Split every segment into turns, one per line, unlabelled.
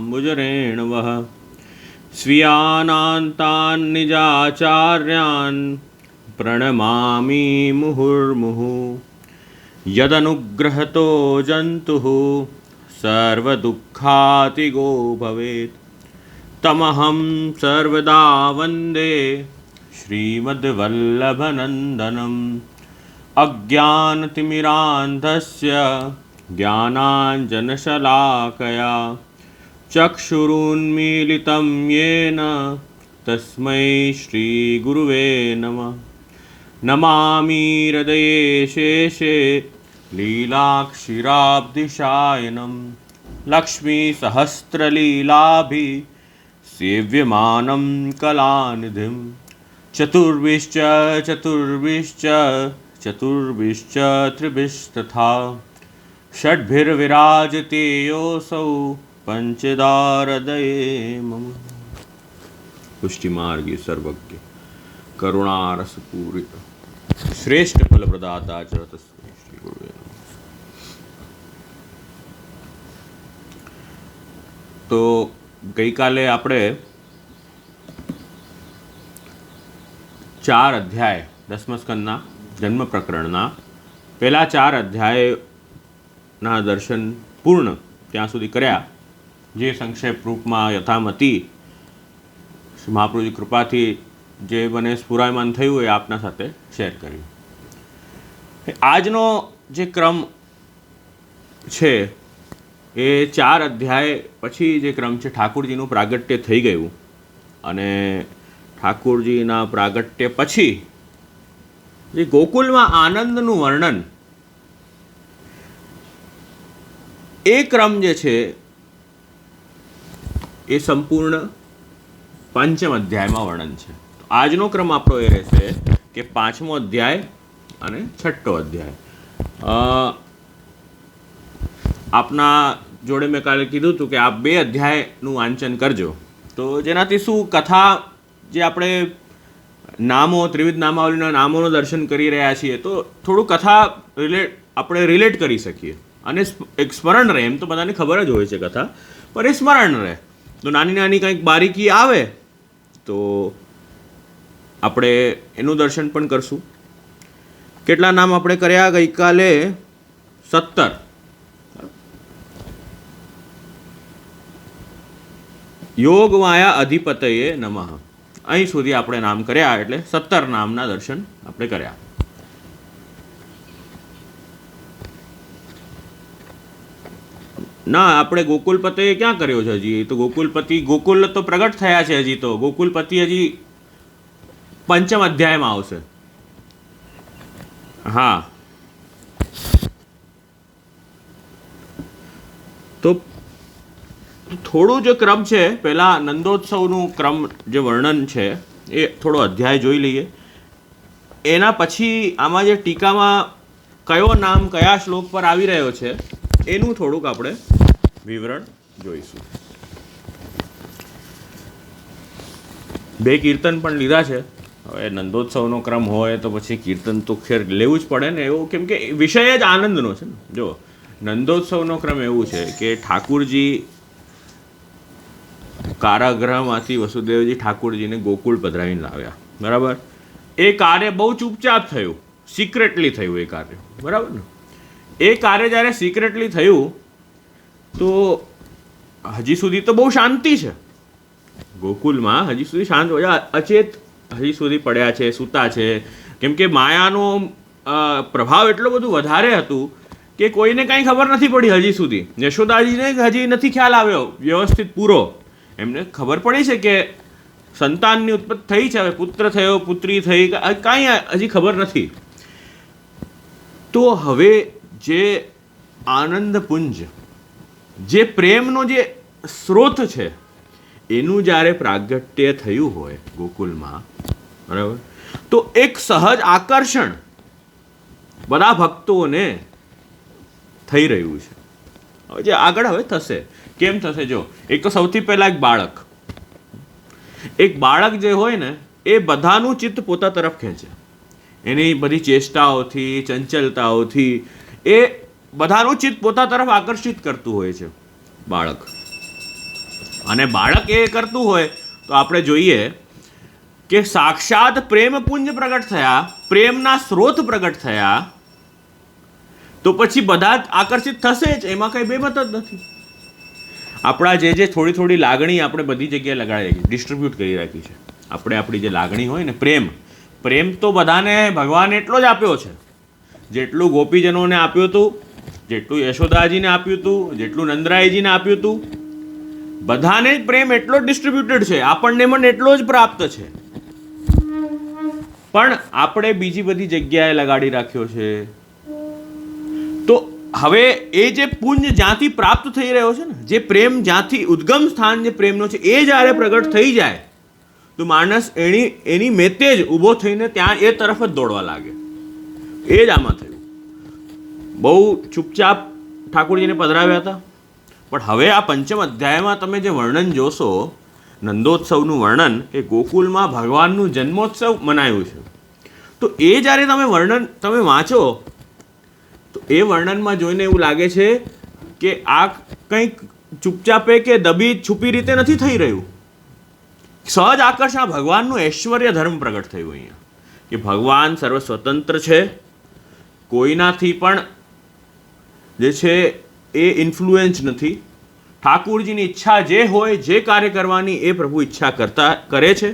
पदाम्बुजरेणवः स्वीयानान्तान् निजाचार्यान् प्रणमामि मुहुर्मुहुः। यदनुग्रहतो जन्तुः सर्वदुःखातिगो भवेत् तमहं सर्वदा वन्दे श्रीमद्वल्लभनन्दनम्। अज्ञानतिमिरान्धस्य ज्ञानाञ्जनशलाकया चक्षुरुन्मीलितं येन तस्मै श्रीगुरुवे नमः। नमामि हृदये शेषे लीलाक्षीराब्धिशायनं लक्ष्मीसहस्रलीलाभिः सेव्यमानं कलानिधिं। चतुर्भिश्च चतुर्भिश्च चतुर्भिश्च त्रिभिस्तथा षड्भिर्विराजते योऽसौ पंचदारदये मम। पुष्टिमार्गी सर्वज्ञ करुणारसपूरित श्रेष्ठ फलप्रदाता च तस्मै श्री गुरुवे नमः। तो गई काले આપણે 4 અધ્યાય 10મા સ્કંદના જન્મ પ્રકરણના પહેલા 4 અધ્યાયના દર્શન પૂર્ણ ત્યાં સુધી કર્યા, જે સંક્ષેપ રૂપમાં યથામતી મહાપ્રભુજી કૃપાથી જે મને સ્ફુરાયમાન થયું એ આપના સાથે શેર કર્યું. આજનો જે ક્રમ છે એ 4 અધ્યાય પછી જે ક્રમ છે, ઠાકુરજીનું પ્રાગટ્ય થઈ ગયું અને ઠાકુરજીના પ્રાગટ્ય પછી જે ગોકુલમાં આનંદનું વર્ણન, એ ક્રમ જે છે એ સંપૂર્ણ 5મ અધ્યાયમાં વર્ણન છે. તો આજનો ક્રમ આપણો એ રહેશે કે 5મો અધ્યાય અને 6ઠ્ઠો અધ્યાય. આપના જોડે મેં કાલે કીધું હતું કે આપ 2 અધ્યાયનું વાંચન કરજો, તો જેનાથી શું કથા જે આપણે નામો ત્રિવિધ નામાવલીના નામોનું દર્શન કરી રહ્યા છીએ તો થોડું કથા આપણે રિલેટ કરી શકીએ અને એક સ્મરણ રહે. એમ તો બધાને ખબર જ હોય છે કથા, પણ એ સ્મરણ રહે. તો નાની નાની કંઈક બારીકી આવે તો આપણે એનું દર્શન પણ કરશું. કેટલા નામ આપણે કર્યા ગઈકાલે? 17. યોગ માયા અધિપતયે નમઃ. અહીં સુધી આપણે નામ કર્યા, એટલે 17 નામના દર્શન આપણે કર્યા. ના, આપણે ગોકુલપતિએ ક્યાં કર્યો છે હજી? તો ગોકુલપતિ, ગોકુલ તો પ્રગટ થયા છે હજી, તો ગોકુલપતિ હજી 5મ અધ્યાયમાં આવશે. હા, તો થોડું જે ક્રમ છે, પહેલાં નંદોત્સવનું ક્રમ જે વર્ણન છે એ થોડો અધ્યાય જોઈ લઈએ. એના પછી આમાં જે ટીકામાં કયો નામ કયા શ્લોક પર આવી રહ્યો છે એનું થોડુંક આપણે વિવરણ જોઈશું. 2 કીર્તન પણ લીધા છે. હવે નંદોત્સવનો ક્રમ હોય તો પછી કીર્તન તો ખેર લેવું જ પડે ને, એવું કેમ કે વિષય જ આનંદનો છે ને. જો નંદોત્સવનો ક્રમ એવું છે કે ઠાકુરજી કારાગૃહમાંથી વસુદેવજી ઠાકુરજીને ગોકુળ પધરાવીને લાવ્યા, બરાબર. એ કાર્ય બહુ ચૂપચાપ થયું, સિક્રેટલી થયું એ કાર્ય, બરાબર ને. એ કાર્ય જ્યારે સિક્રેટલી થયું તો હજી સુધી તો બહુ શાંતિ છે ગોકુલમાં, હજી સુધી શાંત હોય, અચેત હજી સુધી પડ્યા છે, સૂતા છે. કેમ કે માયાનો પ્રભાવ એટલો બધું વધારે હતું કે કોઈને કાંઈ ખબર નથી પડી હજી સુધી. યશોદાજીને હજી નથી ખ્યાલ આવ્યો વ્યવસ્થિત પૂરો. એમને ખબર પડી છે કે સંતાનની ઉત્પત્તિ થઈ છે, હવે પુત્ર થયો, પુત્રી થઈ, કાંઈ હજી ખબર નથી. તો હવે જે આનંદપુંજ, જે પ્રેમનો જે સ્ત્રોત છે, એનું જ્યારે પ્રાગટ્ય થયું હોય ગોકુલમાં, બરાબર, તો એક સહજ આકર્ષણ બધા ભક્તોને થઈ રહ્યું છે. હવે જે આગળ હવે થશે, કેમ થશે? જો, એક તો સૌથી પહેલાં એક બાળક જે હોય ને એ બધાનું ચિત્ત પોતા તરફ ખેંચે. એની બધી ચેષ્ટાઓથી, ચંચલતાઓથી એ બધાનું ચિત્ત પોતા તરફ આકર્ષિત કરતું હોય છે બાળક. અને બાળક એ કરતું હોય તો આપણે જોઈએ કે સાક્ષાત પ્રેમપુંજ પ્રગટ થયા, પ્રેમના સ્ત્રોત પ્રગટ થયા, તો પછી બધા જ આકર્ષિત થશે જ, એમાં કંઈ બેમત જ નથી. આપણા જે થોડી થોડી લાગણી આપણે બધી જગ્યાએ લગાડી રાખી, ડિસ્ટ્રીબ્યુટ કરી રાખી છે. આપણે આપણી જે લાગણી હોય ને, પ્રેમ તો બધાને ભગવાને એટલો જ આપ્યો છે, જેટલું ગોપીજનોને આપ્યું હતું, જેટલું યશોદાજીને આપ્યું હતું, જેટલું નંદરાયજીને આપ્યું હતું, બધાને જ પ્રેમ એટલો જ ડિસ્ટ્રીબ્યુટેડ છે. આપણને પણ એટલો જ પ્રાપ્ત છે, પણ આપણે બીજી બધી જગ્યાએ લગાડી રાખ્યો છે. તો હવે એ જે પુંજ જ્યાંથી પ્રાપ્ત થઈ રહ્યો છે ને, જે પ્રેમ જ્યાંથી ઉદ્ગમ સ્થાન જે પ્રેમનો છે, એ જ્યારે પ્રગટ થઈ જાય તો માણસ એની મેતે જ ઊભો થઈને ત્યાં એ તરફ જ દોડવા લાગે. એ જ આમાં થયું. બહુ ચૂપચાપ ઠાકોરજીને પધરાવ્યા હતા, પણ હવે આ પંચમ અધ્યાયમાં તમે જે વર્ણન જોશો, નંદોત્સવનું વર્ણન, એ ગોકુલમાં ભગવાનનું જન્મોત્સવ મનાયું છે. તો એ જ્યારે તમે વાંચો તો એ વર્ણનમાં જોઈને એવું લાગે છે કે આ કંઈક ચૂપચાપે કે દબી છુપી રીતે નથી થઈ રહ્યું. સહજ આકર્ષણ ભગવાનનું ઐશ્વર્ય ધર્મ પ્રગટ થયું અહીંયા, કે ભગવાન સર્વ સ્વતંત્ર છે, કોઈનાથી પણ જે છે એ ઇન્ફ્લુએન્સ નથી. ઠાકુરજીની ઈચ્છા જે હોય, જે કાર્ય કરવાની એ પ્રભુ ઈચ્છા કરે છે.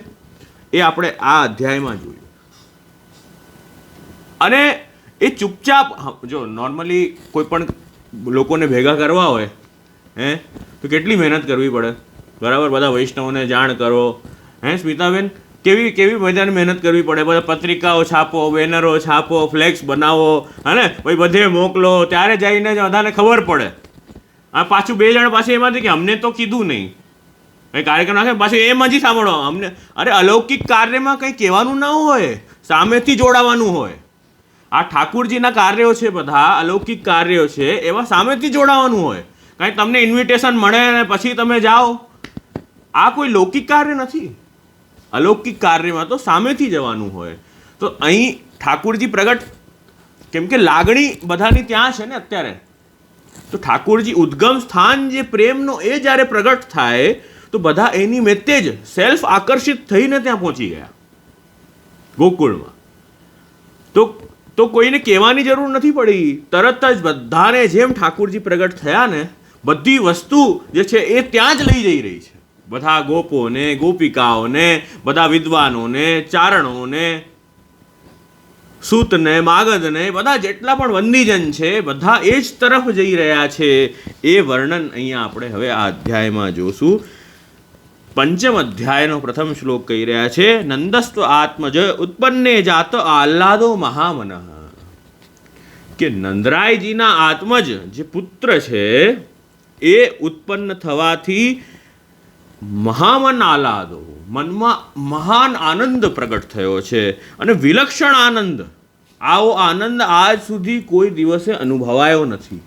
એ આપણે આ અધ્યાયમાં જોયું. અને એ ચૂપચાપ, જો નોર્મલી કોઈ પણ લોકોને ભેગા કરવા હોય તો કેટલી મહેનત કરવી પડે, બરાબર? બધા વૈષ્ણવોને જાણ કરો, સ્મિતાબેન, કેવી બધાને મહેનત કરવી પડે. બધા પત્રિકાઓ છાપો, બેનરો છાપો, ફ્લેક્સ બનાવો, ભાઈ બધે મોકલો, ત્યારે જઈને જ બધાને ખબર પડે. પાછું 2 જણ પાછું એમાંથી કે અમને તો કીધું નહીં, કંઈ કાર્યક્રમ નાખે પાછું એમ હજી સાંભળો અમને. અરે અલૌકિક કાર્યમાં કંઈ કહેવાનું ના હોય, સામેથી જોડાવાનું હોય. આ ઠાકુરજીના કાર્યો છે, બધા અલૌકિક કાર્યો છે, એમાં સામેથી જોડાવાનું હોય. કાંઈ તમને ઇન્વિટેશન મળે અને પછી તમે જાઓ, આ કોઈ લૌકિક કાર્ય નથી. અલૌકિક કાર્યમાં તો સામેથી જવાનું હોય. તો અહીં ઠાકુરજી પ્રગટ, કેમ કે લાગણી બધાની ત્યાં છે ને અત્યારે, તો ઠાકુરજી ઉદ્ગમ સ્થાન જે પ્રેમનો એ જ્યારે પ્રગટ થાય તો બધા એની મેતે જ સેલ્ફ આકર્ષિત થઈને ત્યાં પહોંચી ગયા ગોકુળમાં. તો કોઈને કહેવાની જરૂર નથી પડી, તરત જ બધાને જેમ ઠાકુરજી પ્રગટ થયા ને, બધી વસ્તુ જે છે એ ત્યાં જ લઈ જઈ રહી છે. બધા ગોપોને, ગોપિકાઓને, બધા વિદ્વાનોને, ચારણોને, સૂતને, માગધને, બધા જેટલા પણ વંદીજન છે, બધા એ જ તરફ જઈ રહ્યા છે. એ વર્ણન અહીંયા આપણે હવે આ અધ્યાયમાં જોશું. પંચમ અધ્યાયનો પ્રથમ શ્લોક કહી રહ્યા છે, નંદસ્વ આત્મજ ઉત્પન્ને જાત આહ્લાદો મહામનઃ. કે નંદરાયજીના આત્મજ જે પુત્ર છે એ ઉત્પન્ન થવાથી મહામન આહ્લાદો, મનમાં મહાન આનંદ પ્રગટ થયો છે, અને વિલક્ષણ આનંદ. આવો આનંદ આજ સુધી કોઈ દિવસે અનુભવાયો નથી.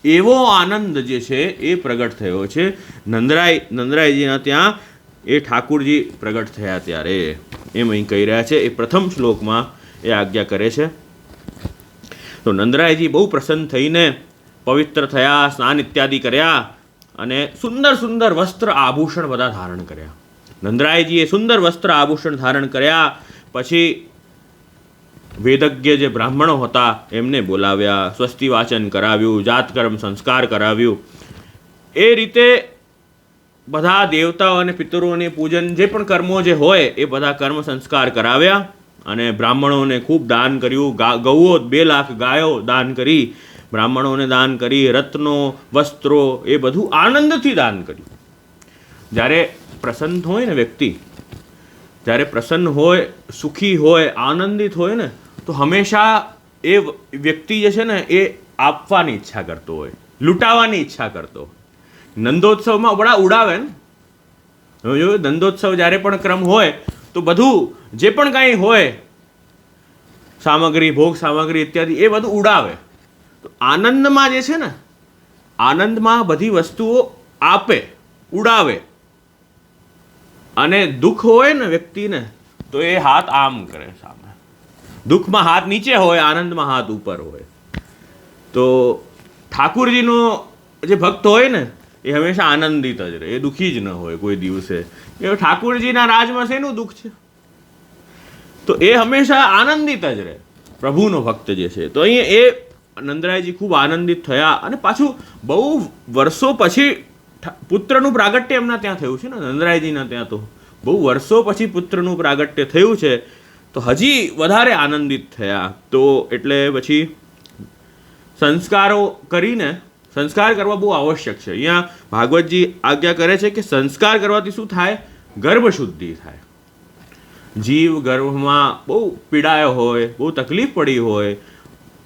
એવો આનંદ જે છે એ પ્રગટ થયો છે નંદરાયજીના ત્યાં, એ ઠાકુરજી પ્રગટ થયા ત્યારે. એમ અહીં કહી રહ્યા છે. એ પ્રથમ શ્લોકમાં એ આજ્ઞા કરે છે. તો નંદરાયજી બહુ પ્રસન્ન થઈને પવિત્ર થયા, સ્નાન ઇત્યાદિ કર્યા, અને સુંદર સુંદર વસ્ત્ર આભૂષણ બધા ધારણ કર્યા. નંદરાયજીએ સુંદર વસ્ત્ર આભૂષણ ધારણ કર્યા. પછી વેદજ્ઞ જે બ્રાહ્મણો હતા એમને બોલાવ્યા, સ્વસ્તિ વાચન કરાવ્યું, જાતકર્મ સંસ્કાર કરાવ્યું. એ રીતે બધા દેવતાઓ અને પિતરોને પૂજન, જે પણ કર્મો જે હોય એ બધા કર્મ સંસ્કાર કરાવ્યા. અને બ્રાહ્મણોને ખૂબ દાન કર્યું. ગૌઓ 2 લાખ ગાયો દાન કરી, બ્રાહ્મણોને દાન કરી, રત્નો, વસ્ત્રો, એ બધું આનંદથી દાન કર્યું. જ્યારે પ્રસન્ન હોય ને વ્યક્તિ, જ્યારે પ્રસન્ન હોય, સુખી હોય, આનંદિત હોય ને, તો હંમેશા એ વ્યક્તિ જે છે ને એ આપવાની ઈચ્છા કરતો હોય, લૂંટાવાની ઈચ્છા કરતો હોય. નંદોત્સવમાં બડા ઉડાવે ને, જોયું? નંદોત્સવ જ્યારે પણ ક્રમ હોય તો બધું જે પણ કાંઈ હોય, સામગ્રી, ભોગ સામગ્રી ઇત્યાદિ, એ બધું ઉડાવે. તો આનંદમાં જે છે ને, આનંદમાં બધી વસ્તુઓ આપે, ઉડાવે. અને દુઃખ હોય ને વ્યક્તિને, તો એ હાથ આમ કરે સામે. દુઃખમાં હાથ નીચે હોય, આનંદમાં હાથ ઉપર હોય. તો ઠાકુરજીનો જે ભક્ત હોય ને, એ હંમેશા આનંદિત જ રહે, એ દુઃખી જ ન હોય કોઈ દિવસે. એ ઠાકુરજીના રાજમાં શેનું દુઃખ છે? તો એ હંમેશા આનંદિત જ રહે, પ્રભુનો ભક્ત જે છે. તો અહીંયા એ નંદરાયજી ખૂબ આનંદિત થયા, અને પાછું બહુ વર્ષો પછી પુત્રનું પ્રાગટ્ય એમના ત્યાં થયું છે ને, નંદરાયજીના ત્યાં તો બહુ વર્ષો પછી પુત્રનું પ્રાગટ્ય થયું છે, તો હજી વધારે આનંદિત થયા. તો એટલે પછી સંસ્કારો કરીને, સંસ્કાર કરવા બહુ આવશ્યક છે. અહીંયા ભાગવતજી આજ્ઞા કરે છે કે સંસ્કાર કરવાથી શું થાય? ગર્ભ શુદ્ધિ થાય. જીવ ગર્ભમાં બહુ પીડાયો હોય, બહુ તકલીફ પડી હોય,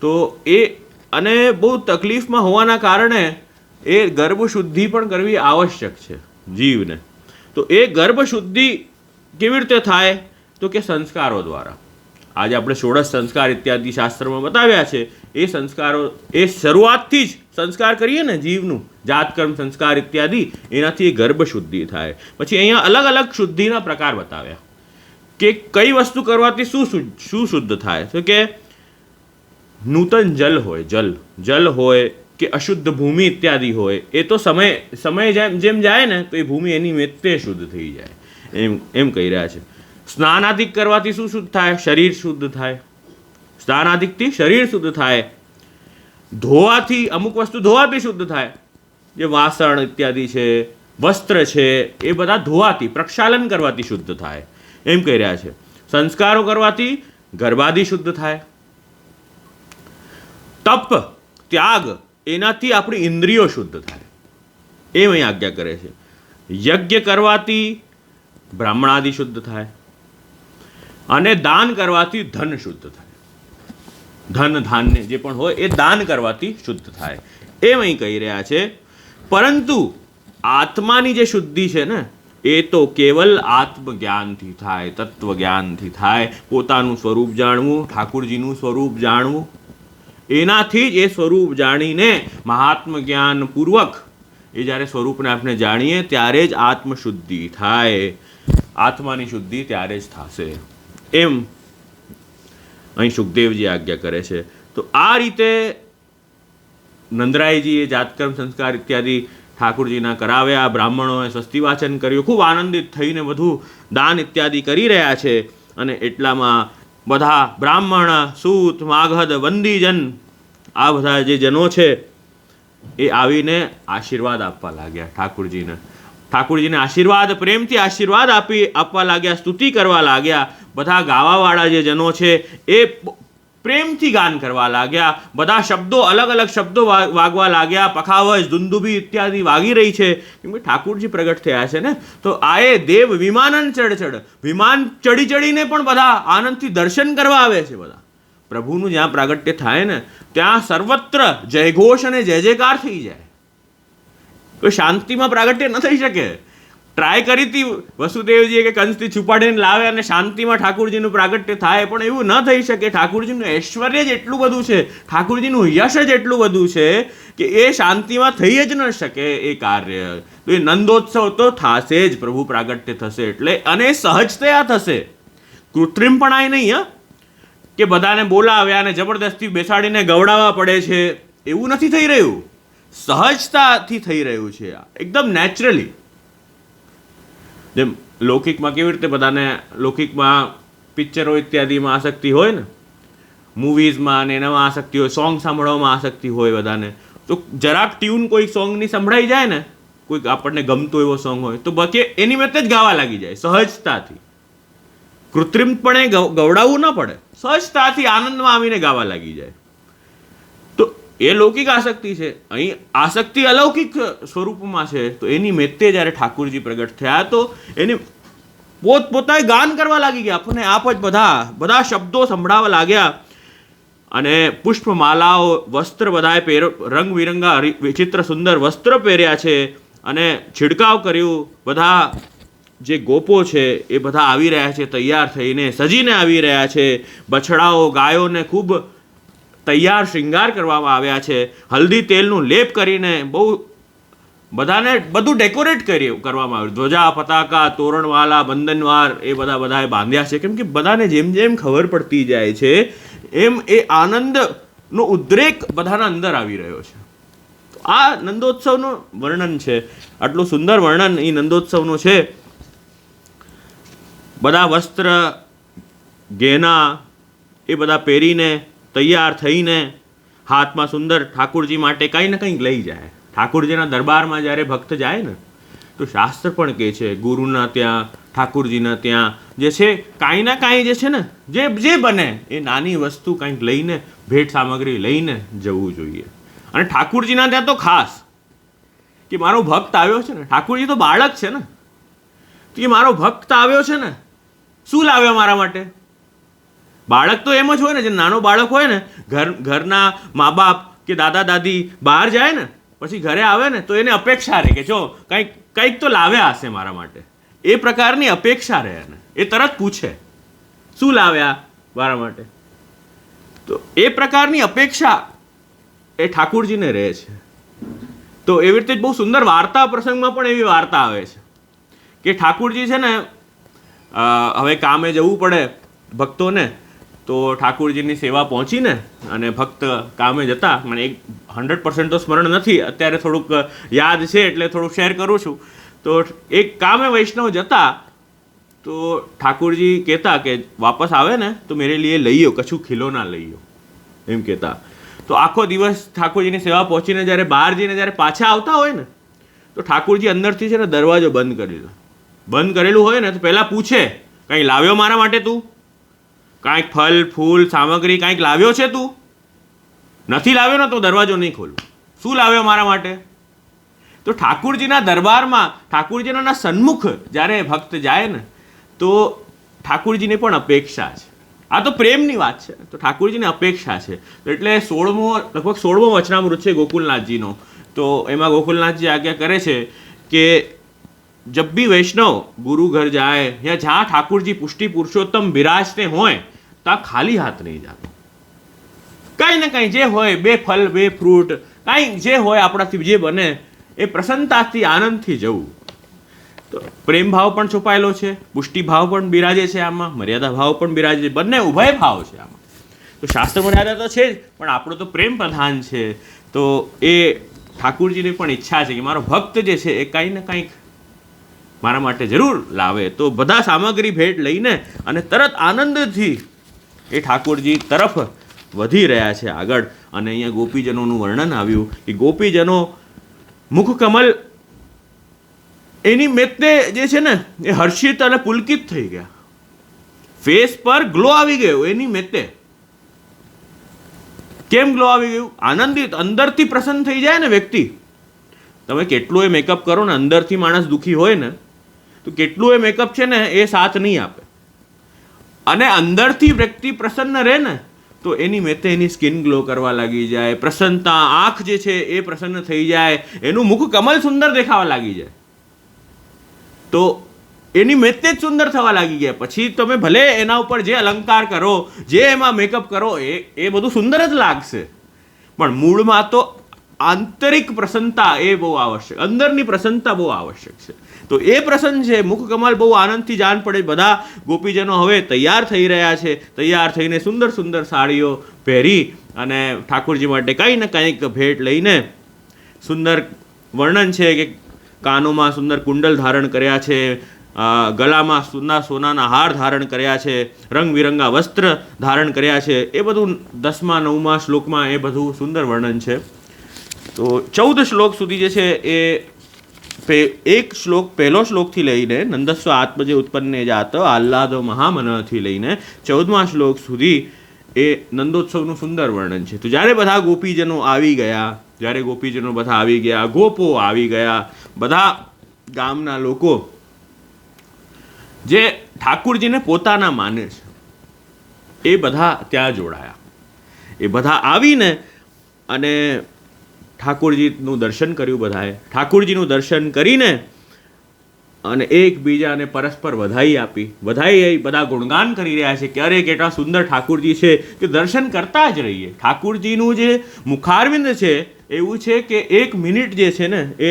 તો એ અને બહુ તકલીફમાં હોવાના કારણે એ ગર્ભ શુદ્ધિ પણ કરવી આવશ્યક છે જીવને. તો એ ગર્ભ શુદ્ધિ કેવી રીતે થાય? તો કે સંસ્કારો દ્વારા. આજે આપણે 16 સંસ્કાર ઇત્યાદિ શાસ્ત્રમાં બતાવ્યા છે. એ સંસ્કારો, એ શરૂઆતથી જ સંસ્કાર કરીએ ને જીવનું, જાતકર્મ સંસ્કાર ઇત્યાદિ, એનાથી ગર્ભ શુદ્ધિ થાય. પછી અહીંયા અલગ અલગ શુદ્ધિના પ્રકાર બતાવ્યા કે કઈ વસ્તુ કરવાથી શું શુદ્ધ થાય. તો કે નૂતન જલ હોય, જલ હોય કે અશુદ્ધ ભૂમિ ઇત્યાદિ હોય, એ તો સમય જેમ જાય ને તો એ ભૂમિ એની મેતે શુદ્ધ થઈ જાય, એમ કહી રહ્યા છે. સ્નાનાદિક કરવાથી શું શુદ્ધ થાય? શરીર શુદ્ધ થાય. સ્નાનાદિકથી શરીર શુદ્ધ થાય. ધોવાથી, અમુક વસ્તુ ધોવાથી શુદ્ધ થાય, જે વાસણ ઇત્યાદિ છે, વસ્ત્ર છે, એ બધા ધોવાથી, પ્રક્ષાલન કરવાથી શુદ્ધ થાય, એમ કહી રહ્યા છે. સંસ્કારો કરવાથી ગર્ભાદિ શુદ્ધ થાય. તપ, ત્યાગ, એનાથી આપણી ઇન્દ્રિયો શુદ્ધ થાય, એમ અહીં આજ્ઞા કરે છે. યજ્ઞ કરવાથી બ્રાહ્મણાદિ શુદ્ધ થાય, અને દાન કરવાથી ધન શુદ્ધ થાય. ધન ધાન્ય જે પણ હોય એ દાન કરવાથી શુદ્ધ થાય, એમ અહીં કહી રહ્યા છે. પરંતુ આત્માની જે શુદ્ધિ છે ને, એ તો કેવલ આત્મજ્ઞાનથી થાય, તત્વજ્ઞાનથી થાય. પોતાનું સ્વરૂપ જાણવું, ઠાકુરજીનું સ્વરૂપ જાણવું, એનાથી જ એ સ્વરૂપ જાણીને મહાત્મ જ્ઞાન પૂર્વક એ જ્યારે સ્વરૂપને આપણે જાણીએ ત્યારે જ આત્મશુદ્ધિ થાય. આત્માની શુદ્ધિ ત્યારે જ થશે, એમ અહીં સુખદેવજી આજ્ઞા કરે છે. તો આ રીતે નંદરાયજીએ જાતકર્મ સંસ્કાર ઇત્યાદિ ઠાકુરજીના કરાવ્યા. બ્રાહ્મણોએ સ્વસ્તિ વાચન કર્યું, ખૂબ આનંદિત થઈને બધું દાન ઇત્યાદિ કરી રહ્યા છે. અને એટલામાં બધા બ્રાહ્મણ, સૂત, માગધ, વંદીજન, આ બધા જે જનો છે એ આવીને આશીર્વાદ આપવા લાગ્યા ઠાકુરજીને. ઠાકુરજીને આશીર્વાદ, પ્રેમથી આશીર્વાદ આપવા લાગ્યા, સ્તુતિ કરવા લાગ્યા. બધા ગાવાવાળા જે જનો છે એ પ્રેમથી ગાન કરવા લાગ્યા. બધા શબ્દો, અલગ અલગ શબ્દો વાગવા લાગ્યા. પખાવજ, દુંદુભી ઇત્યાદિ વાગી રહી છે, કેમ કે ઠાકુરજી પ્રગટ થયા છે ને. તો આએ દેવ વિમાનન ચઢ, વિમાન ચડીને પણ બધા આનંદથી દર્શન કરવા આવે છે. બધા પ્રભુનું જ્યાં પ્રાગટ્ય થાય ને ત્યાં સર્વત્ર જયઘોષ અને જય જયકાર થઈ જાય. કોઈ શાંતિમાં પ્રાગટ્ય ન થઈ શકે. ટ્રાય કરી હતી વસુદેવજીએ કે કંસથી છુપાડીને લાવે અને શાંતિમાં ઠાકુરજીનું પ્રાગટ્ય થાય, પણ એવું ન થઈ શકે. ઠાકુરજીનું ઐશ્વર્ય જ એટલું બધું છે, ઠાકુરજીનું યશ જ એટલું બધું છે કે એ શાંતિમાં થઈ જ ન શકે એ કાર્ય. તો એ નંદોત્સવ તો થશે જ, પ્રભુ પ્રાગટ્ય થશે એટલે, અને સહજતયા થશે, કૃત્રિમપણાય નહીં. કે બધાને બોલાવ્યા અને જબરદસ્તી બેસાડીને ગવડાવવા પડે છે, એવું નથી થઈ રહ્યું. સહજતાથી થઈ રહ્યું છે, એકદમ નેચરલી. જેમ લૌકિકમાં કેવી રીતે બધાને, લૌકિકમાં પિક્ચરો ઇત્યાદિમાં આસક્તિ હોય ને, મૂવીઝમાં ને એનામાં આસક્તિ હોય, સોંગ સાંભળવામાં આસક્તિ હોય બધાને, તો જરાક ટ્યુન કોઈ સોંગની સંભળાઈ જાય ને, કોઈક આપણને ગમતો એવો સોંગ હોય તો બાકી એની મેતે જ ગાવા લાગી જાય સહજતાથી. કૃત્રિમપણે ગવડાવવું ન પડે, સહજતાથી આનંદમાં આવીને ગાવા લાગી જાય. તો એ લૌકિક આસક્તિ છે. અહીં આસક્તિ અલૌકિક સ્વરૂપમાં છે. તો એની મેતે જ્યારે ઠાકુરજી પ્રગટ થયા તો એની પોતાએ ગાન કરવા લાગી ગયા. આપણને આપ જ બધા શબ્દો સંભળાવા લાગ્યા. અને પુષ્પમાલાઓ, વસ્ત્ર બધાએ રંગબિરંગા વિચિત્ર સુંદર વસ્ત્ર પહેર્યા છે અને છિડકાવ કર્યું. બધા જે ગોપો છે એ બધા આવી રહ્યા છે, તૈયાર થઈને સજીને આવી રહ્યા છે. બછડાઓ, ગાયોને ખૂબ તૈયાર શૃંગાર કરવામાં આવ્યા છે. હલ્દી તેલનું લેપ કરીને બહુ બધાને બધું ડેકોરેટ કરવામાં આવ્યું. ધ્વજા, પતાકા, તોરણવાલા, બંધનવાર એ બધાએ બાંધ્યા છે. કેમ કે બધાને જેમ જેમ ખબર પડતી જાય છે એમ એ આનંદનો ઉદ્રેક બધાના અંદર આવી રહ્યો છે. તો આ નંદોત્સવનું વર્ણન છે, આટલું સુંદર વર્ણન એ નંદોત્સવનું છે. બધા વસ્ત્ર ગહેના એ બધા પહેરીને તૈયાર થઈને હાથમાં સુંદર ઠાકુરજી માટે કંઈ ને કંઈક લઈ જાય. ઠાકુરજીના દરબારમાં જ્યારે ભક્ત જાય ને તો શાસ્ત્ર પણ કહે છે ગુરુના ત્યાં ઠાકુરજીના ત્યાં જે છે કાંઈ ના કાંઈ જે છે ને જે બને એ નાની વસ્તુ કંઈક લઈને ભેટ સામગ્રી લઈને જવું જોઈએ. અને ઠાકુરજીના ત્યાં તો ખાસ કે મારો ભક્ત આવ્યો છે ને, ઠાકુરજી તો બાળક છે ને, તો કે મારો ભક્ત આવ્યો છે ને, શું લાવ્યો મારા માટે? બાળક તો એમ જ હોય ને, જે નાનો બાળક હોય ને, ઘરના મા બાપ કે દાદા દાદી બહાર જાય ને પછી ઘરે આવે ને તો એને અપેક્ષા રહે કે જો કંઈક તો લાવ્યા હશે મારા માટે. એ પ્રકારની અપેક્ષા રહે એને, એ તરત પૂછે શું લાવ્યા મારા માટે. તો એ પ્રકારની અપેક્ષા એ ઠાકુરજીને રહે છે. તો એવી રીતે જ બહુ સુંદર વાર્તા પ્રસંગમાં પણ એવી વાર્તા આવે છે કે ઠાકુરજી છે ને હવે કામે જવું પડે ભક્તોને, તો ઠાકુરજીની સેવા પહોંચીને અને ભક્ત કામે જતા, મને 100% તો સ્મરણ નથી અત્યારે, થોડુંક યાદ છે એટલે થોડુંક શેર કરું છું. તો એક કામે વૈષ્ણવ જતા તો ઠાकुरजी કહેતા કે વાપસ આવે ને તો મેરે લીએ લઈયો, કશું ખિલોના લઈયો એમ કહેતા. તો આખો દિવસ ઠાकुरજીની સેવા પહોંચીને જ્યારે બહાર જઈને જ્યારે પાછા આવતા હોય ને તો ઠાकुरજી અંદરથી છે ને દરવાજો બંધ કરેલું હોય ને તો પહેલાં પૂછે કંઈ લાવ્યો મારા માટે તું? કાંઈક ફલ ફૂલ સામગ્રી કાંઈક લાવ્યો છે તું? નથી લાવ્યો ને તો દરવાજો નહીં ખોલું. શું લાવ્યો મારા માટે? તો ઠાकुरજીના દરબારમાં ઠાकुरજીના સન્મુખ જ્યારે ભક્ત જાય ને તો ઠાकुरજીને પણ અપેક્ષા છે. આ તો પ્રેમની વાત છે, તો ઠાकुरજીને અપેક્ષા છે. તો એટલે લગભગ 16મો વચનામૃત છે ગોકુલનાથજીનો. તો એમાં ગોકુલનાથજી આજ્ઞા કરે છે કે जब भी वैष्णव गुरु घर जाए या जहाँ ठाकुर जी पुष्टि पुरुषोत्तम विराजते हों ત્યાં ખાલી હાથ નહીં જાતો. કંઈ ને કંઈ જે હોય, 2 ફલ 2 ફ્રૂટ કંઈ જે હોય આપણાથી જે બને એ પ્રસન્નતાથી આનંદથી જવું. તો પ્રેમ ભાવ પણ છુપાયેલો છે, પુષ્ટિ ભાવ પણ બિરાજે છે આમાં, મર્યાદા ભાવ પણ બિરાજે છે, બંને ઉભય ભાવ છે આમાં. તો શાસ્ત્ર મર્યાદા તો છે જ, પણ આપણો તો પ્રેમ પ્રધાન છે. તો એ ઠાकुरજીની પણ ઈચ્છા છે કે મારો ભક્ત જે છે એ કંઈ ને કંઈક મારા માટે જરૂર લાવે. તો બધા સામગ્રી ભેટ લઈને અને તરત આનંદથી એ ઠાकुरજી તરફ વધી રહ્યા છે આગળ. અને અહીંયા ગોપીજનોનું વર્ણન આવ્યું કે ગોપીજનો મુખકમલ એની મેતે જે છે ને એ હર્ષિત અને પુલકિત થઈ ગયા. ફેસ પર ગ્લો આવી ગયો એની મેતે. કેમ ગ્લો આવી ગયું? આનંદિત, અંદરથી પ્રસન્ન થઈ જાય ને વ્યક્તિ. તમે કેટલું એ મેકઅપ કરો ને, અંદરથી માણસ દુઃખી હોય ને તો કેટલું એ મેકઅપ છે ને એ સાથ નહીં આપે. અને અંદરથી વ્યક્તિ પ્રસન્ન રહે ને તો એની મેતે એની સ્કિન ગ્લો કરવા લાગી જાય, પ્રસન્નતા, આંખ જે છે એ પ્રસન્ન થઈ જાય, એનું મુખ કમલ સુંદર દેખાવા લાગી જાય. તો એની મેતે જ સુંદર થવા લાગી ગયા. પછી તમે ભલે એના ઉપર જે અલંકાર કરો, જે એમાં મેકઅપ કરો એ બધું સુંદર જ લાગશે, પણ મૂળમાં તો આંતરિક પ્રસન્નતા એ બહુ આવશ્યક, અંદરની પ્રસન્નતા બહુ આવશ્યક છે. તો એ પ્રસન્ન છે, મુખ કમલ બહુ આનંદથી જાન પડે. બધા ગોપીજનો હવે તૈયાર થઈ રહ્યા છે, તૈયાર થઈને સુંદર સુંદર સાડીઓ પહેરી અને ઠાकुरજી માટે કંઈ ને કંઈક ભેટ લઈને. સુંદર વર્ણન છે કે કાનોમાં સુંદર કુંડલ ધારણ કર્યા છે, ગળામાં સુંદર સોનાના હાર ધારણ કર્યા છે, રંગબિરંગા વસ્ત્ર ધારણ કર્યા છે. એ બધું 10મા 9મા શ્લોકમાં એ બધું સુંદર વર્ણન છે. તો 14 શ્લોક સુધી જે છે એ એક શ્લોક, પહેલો શ્લોકથી લઈને નંદસ્વ આત્મજે ઉત્પન્ને જાત આહ્લાદો મહામનથી લઈને 14મા શ્લોક સુધી એ નંદોત્સવનું સુંદર વર્ણન છે. તો જ્યારે બધા ગોપીજનો આવી ગયા, ગોપો આવી ગયા, બધા ગામના લોકો જે ઠાकुरજીને પોતાના માને છે એ બધા ત્યાં જોડાયા. એ બધા આવીને અને ઠાकुरજીનું દર્શન કર્યું બધાએ. ઠાकुरજીનું દર્શન કરીને અને એકબીજાને પરસ્પર વધાઈ આપી. બધા ગુણગાન કરી રહ્યા છે કે અરે કેટલા સુંદર ઠાकुरજી છે કે દર્શન કરતા જ રહીએ. ઠાकुरજીનું જે મુખારવિંદ છે એવું છે કે 1 મિનિટ જે છે ને એ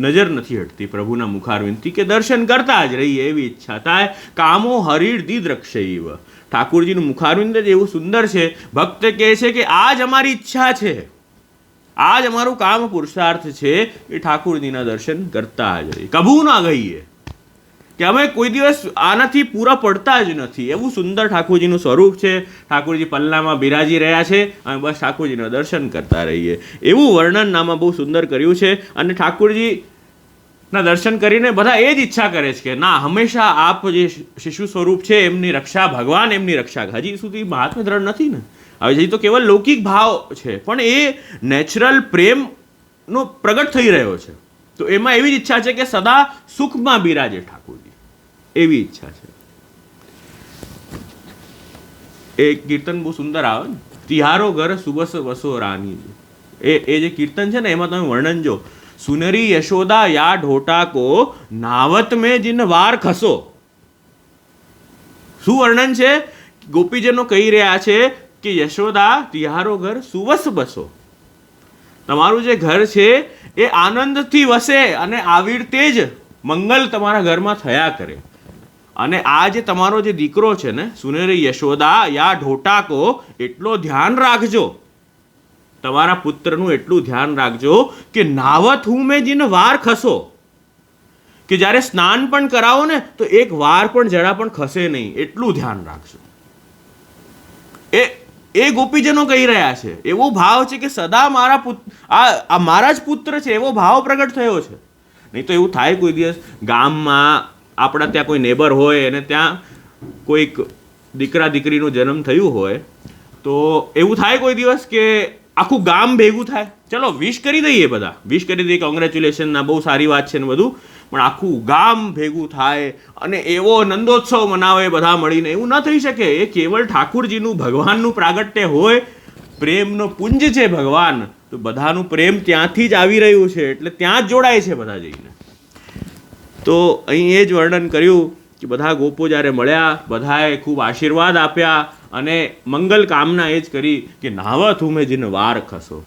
નજર નથી હટતી પ્રભુના મુખારવિંદથી, કે દર્શન કરતા જ રહીએ એવી ઈચ્છા થાય. કામો હરિર્દી દ્રક્ષૈવ. ઠાकुरજીનું મુખારવિંદ જ એવું સુંદર છે. ભક્ત કહે છે કે આ જ અમારી ઈચ્છા છે, આ જ અમારું કામ પુરુષાર્થ છે એ ઠાકુરજીના દર્શન કરતા જ રહીએ, કભું ના ગઈએ કે અમે કોઈ દિવસ આનાથી પૂરા પડતા જ નથી. એવું સુંદર ઠાકોરજીનું સ્વરૂપ છે. ઠાકોરજી પલ્લામાં બિરાજી રહ્યા છે, અમે બસ ઠાકોરજીના દર્શન કરતા રહીએ, એવું વર્ણન આમાં બહુ સુંદર કર્યું છે. અને ઠાકોરજીના દર્શન કરીને બધા એ જ ઈચ્છા કરે છે કે ના, હંમેશા આપ જે શિશુ સ્વરૂપ છે એમની રક્ષા, ભગવાન એમની રક્ષા. હજી સુધી મહાત્મ્ય દ્રઢ નથી ને, હવે હજી તો કેવલ લૌકિક ભાવ છે, પણ એ નેચરલ પ્રેમનો પ્રગટ થઈ રહ્યો છે. તો એમાં એવી જ ઈચ્છા છે કે સદા સુખમાં બિરાજે ઠાકોરજી, એવી ઈચ્છા છે. એક કીર્તન બહુ સુંદર આવે ને, તિહારો ઘર સુબસ વસો રાની. એ જે કીર્તન છે ને એમાં તમે વર્ણન જો, સુનરી યશોદા યા ઢોટા કો નાવત મેં જીન વાર ખસો. શું વર્ણન છે? ગોપીજનો કહી રહ્યા છે કે યશોદા તિહારો ઘર સુવસ બસો, તમારું જે ઘર છે એ આનંદથી વસે અને આવી રીતે જ મંગલ તમારા ઘરમાં થયા કરે. અને આ જે તમારો જે દીકરો છે ને, સુનેરી યશોદા યા ઢોટાકો, એટલો ધ્યાન રાખજો, તમારા પુત્રનું એટલું ધ્યાન રાખજો કે નાવત હું મેં જીને વાર ખસો, કે જ્યારે સ્નાન પણ કરાવો ને તો એક વાર પણ જરા પણ ખસે નહીં, એટલું ધ્યાન રાખજો. એ ગોપીજનો કહી રહ્યા છે. એવો ભાવ છે કે સદા આ મારા જ પુત્ર છે, એવો ભાવ પ્રગટ થયો છે. નહીં તો એવું થાય કોઈ દિવસ ગામમાં આપણા ત્યાં કોઈ નેબર હોય અને ત્યાં કોઈક દીકરા દીકરીનો જન્મ થયું હોય તો એવું થાય કોઈ દિવસ કે આખું ગામ ભેગું થાય, ચલો વિશ કરી દઈએ, બધા વિશ કરી દઈએ, કોંગ્રેચ્યુલેશન, ના બહુ સારી વાત છે ને બધું, પણ આખું ગામ ભેગું થાય અને એવો નંદોત્સવ મનાવે બધા મળીને, એવું ન થઈ શકે. એ કેવલ ઠાકુરજીનું, ભગવાનનું પ્રાગટ્ય હોય, પ્રેમનો પુંજ છે ભગવાન, તો બધાનું પ્રેમ ત્યાંથી જ આવી રહ્યું છે, એટલે ત્યાં જ જોડાય છે બધા જઈને. તો અહીં એ જ વર્ણન કર્યું કે બધા ગોપો જ્યારે મળ્યા, બધાએ ખૂબ આશીર્વાદ આપ્યા અને મંગલ કામના એ જ કરી કે નાવત હું મેં જીને વાર ખસો,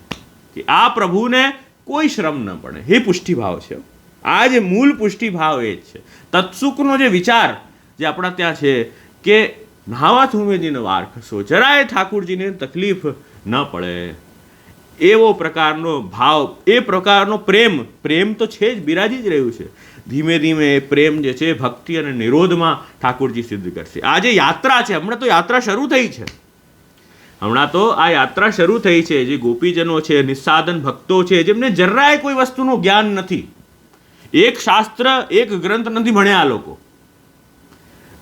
કે આ પ્રભુને કોઈ શ્રમ ન પડે. એ પુષ્ટિભાવ છે, આ જે મૂળ પુષ્ટિભાવ એ જ છે. તત્સુખનો જે વિચાર જે આપણા ત્યાં છે કે નાવત હું મેં જીને વાર ખસો, જરાય ઠાકુરજીને તકલીફ ન પડે, એવો પ્રકારનો ભાવ, એ પ્રકારનો પ્રેમ તો છે જ, બિરાજી જ રહ્યું છે. ધીમે ધીમે એ પ્રેમ જે છે ભક્તિ અને નિરોધમાં ઠાકોરજી સિદ્ધ કરશે. આ જે યાત્રા છે, હમણાં તો યાત્રા શરૂ થઈ છે, હમણાં તો આ યાત્રા શરૂ થઈ છે. જે ગોપીજનો છે, નિસ્સાધન ભક્તો છે, જેમને જરાય કોઈ વસ્તુનું જ્ઞાન નથી, એક શાસ્ત્ર, એક ગ્રંથ નથી ભણ્યા લોકો,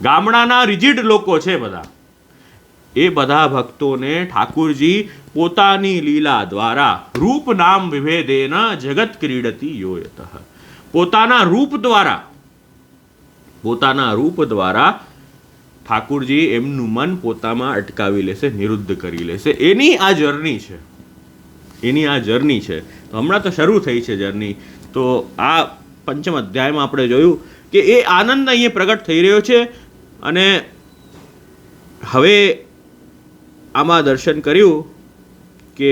ગામડાના રિજિડ લોકો છે બધા, એ બધા ભક્તોને ઠાકુરજી પોતાની લીલા દ્વારા રૂપ નામ વિભેદેન જગત ક્રીડતી યોયતઃ, પોતાના રૂપ દ્વારા ઠાકુરજી એમનું મન પોતામાં અટકાવી લેશે, નિરુદ્ધ કરી લેશે. એની આ જર્ની છે, એની આ જર્ની છે. તો હમણાં તો શરૂ થઈ છે જર્ની. તો આ પંચમ અધ્યાયમાં આપણે જોયું કે એ આનંદ અહીંયા પ્રગટ થઈ રહ્યો છે. અને હવે આમાં દર્શન કર્યું કે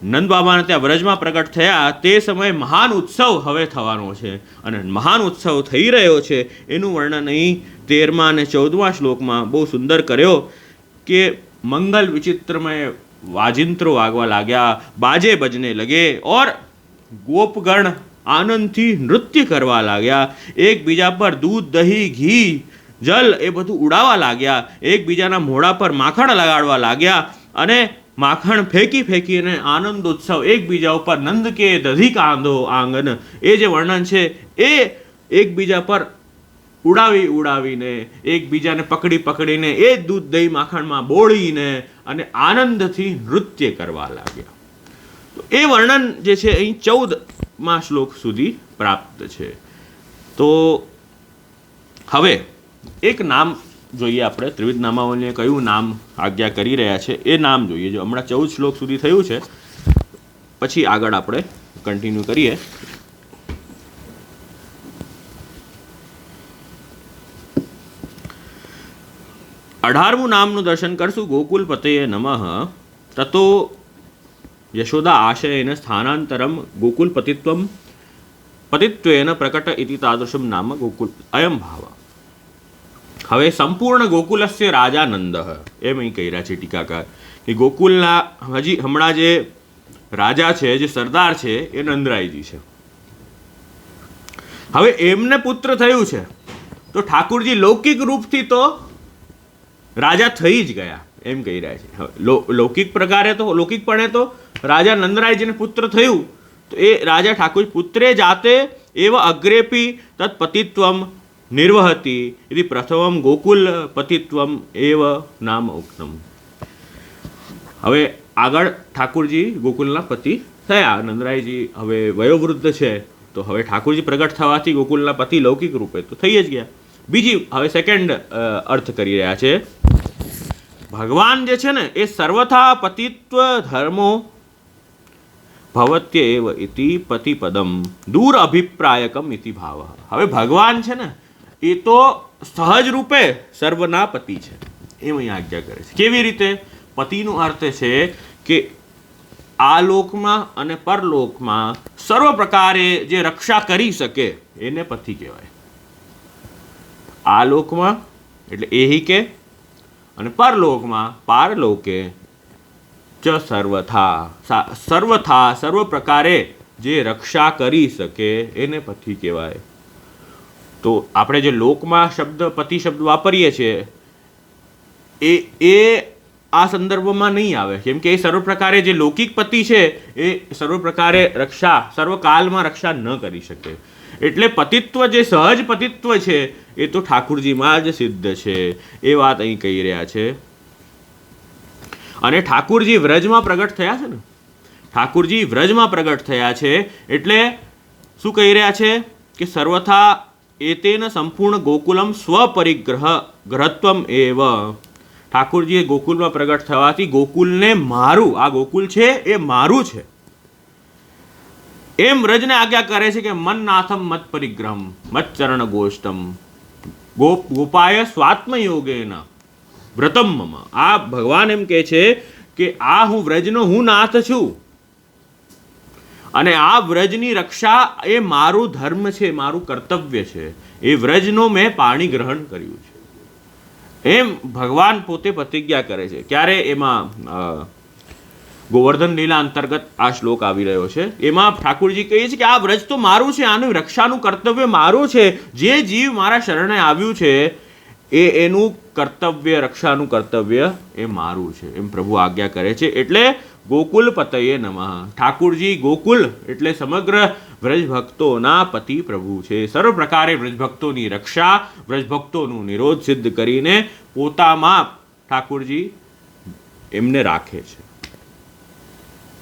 નંદ બાબાને ત્યાં વ્રજમાં પ્રગટ થયા તે સમયે મહાન ઉત્સવ હવે થવાનો છે, અને મહાન ઉત્સવ થઈ રહ્યો છે એનું વર્ણન અહીં 13મા અને 14મા શ્લોકમાં બહુ સુંદર કર્યો કે મંગલ વિચિત્રમય વાજિંત્રો વાગવા લાગ્યા, બાજે બજને લગે, ઓર ગોપગણ આનંદથી નૃત્ય કરવા લાગ્યા, એકબીજા પર દૂધ, દહીં, ઘી, જલ એ બધું ઉડાવવા લાગ્યા, એકબીજાના મોઢા પર માખણ લગાડવા લાગ્યા અને માખણ ફેંકી ફેંકીને આનંદોત્સવ એકબીજા ઉપર નંદ કે દધી કાંધો આંગન, એ જે વર્ણન છે એ એકબીજા પર ઉડાવીને એકબીજાને પકડીને એ દૂધ દહીં માખણમાં બોળીને અને આનંદથી નૃત્ય કરવા લાગ્યા. તો એ વર્ણન જે છે અહીં 14મા શ્લોક સુધી પ્રાપ્ત છે. તો હવે એક નામ જોઈએ આપણે, ત્રિવિધ નામાવલીને કયું નામ આજ્ઞા કરી રહ્યા છે એ નામ જોઈએ. જો હમણાં 14 શ્લોક સુધી થયું છે, પછી આગળ આપણે કન્ટિન્યુ કરીએ. અઢારમું નામનું દર્શન કરશું. ગોકુલપતયે નમઃ તતો યશોદા આશયેન સ્થાનાંતરમ પતિત્વેન પ્રકટ ઇતિ તાદૃશમ નામ ગોકુલ અયમ ભાવ. હવે સંપૂર્ણ ગોકુલસ્ય રાજા નંદ, એમ અહીં કહી રહ્યા છે ટીકાકાર કે ગોકુલના હમણાં જે રાજા છે, જે સરદાર છે, એ નંદરાયજી છે. હવે એમને પુત્ર થયું છે તો ઠાકુરજી લૌકિક રૂપથી તો રાજા થઈ જ ગયા એમ કહી રહ્યા છે. લૌકિક પ્રકારે તો લૌકિકપણે તો રાજા નંદરાયજીને પુત્ર થયું તો એ રાજા ઠાકુર પુત્રે જાતે એવ અગ્રેપી તત્પતિત્વમ નિર્વહતી ઇતિ પ્રથમમ ગોકુલ પતિત્વમ એવ નામ ઉક્તમ. હવે આગળ ઠાકુરજી ગોકુલના પતિ થયા. નંદરાયજી હવે વયોવૃદ્ધ છે તો હવે ઠાકુરજી પ્રગટ થવાથી ગોકુલના પતિ લૌકિક રૂપે તો થઈ જ ગયા. બીજી હવે સેકન્ડ અર્થ કરી રહ્યા છે. ભગવાન જે છે ને એ સર્વથા પતિત્વ ધર્મો ભવત્ય એવ ઇતિ પતિપદમ દૂર અભિપ્રાયકમ ઇતિ ભાવ. હવે ભગવાન છે ને એ તો સહજ રૂપે સર્વના પતિ છે એમ અહીં આજ્ઞા કરે છે. કેવી રીતે? પતિનો અર્થ છે કે આ લોકમાં અને પરલોકમાં સર્વ પ્રકારે જે રક્ષા કરી શકે એને પતિ કહેવાય. આ લોકમાં એટલે એહિકે અને પરલોકમાં પારલોકે ચ સર્વથા સર્વ પ્રકારે જે રક્ષા કરી શકે એને પતિ કહેવાય. તો આપણે જે લોકમાં પતિ શબ્દ વાપરીએ છીએ એ આ સંદર્ભમાં નહીં આવે, કેમ કે એ સર્વ પ્રકારે જે લૌકિક પતિ છે એ સર્વ પ્રકારે રક્ષા સર્વકાલમાં રક્ષા ન કરી શકે. એટલે પતિત્વ જે સહજ પતિત્વ છે એ તો ઠાકુરજીમાં જ સિદ્ધ છે એ વાત અહીં કહી રહ્યા છે. અને ઠાકુરજી વ્રજમાં પ્રગટ થયા છે ને, ઠાકુરજી વ્રજમાં પ્રગટ થયા છે એટલે શું કહી રહ્યા છે કે સર્વથા એતેન સંપૂર્ણ ગોકુલમ સ્વપરિગ્રહત્વમ એવ. ઠાકુરજીએ ગોકુલમાં પ્રગટ થવાથી ગોકુલને મારું, આ ગોકુલ છે એ મારું છે એમ વ્રજને આજ્ઞા કરે છે કે મન નાથમ મત પરિગ્રહમ મત ચરણ ગોષ્ઠમ ગોપાય સ્વાત્મ યોગેન વ્રતમ મમ. આ ભગવાન એમ કહે છે કે આ હું વ્રજનો હું નાથ છું અને આ વ્રજની રક્ષા એ મારું ધર્મ છે, મારું કર્તવ્ય છે. એ વ્રજનો મેં પાણી ગ્રહણ કર્યું છે એમ ભગવાન પોતે પ્રતિજ્ઞા કરે છે. ક્યારે? એમાં ગોવર્ધન લીલા અંતર્ગત આ શ્લોક આવી રહ્યો છે. એમાં ઠાકુરજી કહે છે કે આ વ્રજ તો મારું છે, આનું રક્ષાનું કર્તવ્ય મારું છે. જે જીવ મારા શરણે આવ્યું છે એનું કર્તવ્ય, રક્ષાનું કર્તવ્ય એ મારું છે એમ પ્રભુ આજ્ઞા કરે છે. એટલે ગોકુલ પતયે નમઃ. ઠાકુરજી ગોકુલ એટલે સમગ્ર વ્રજભક્તોના પતિ પ્રભુ છે. સર્વ પ્રકારે વ્રજભક્તોની રક્ષા, વ્રજભક્તોનું નિરોધ સિદ્ધ કરીને પોતામાં ઠાકુરજી એમને રાખે છે.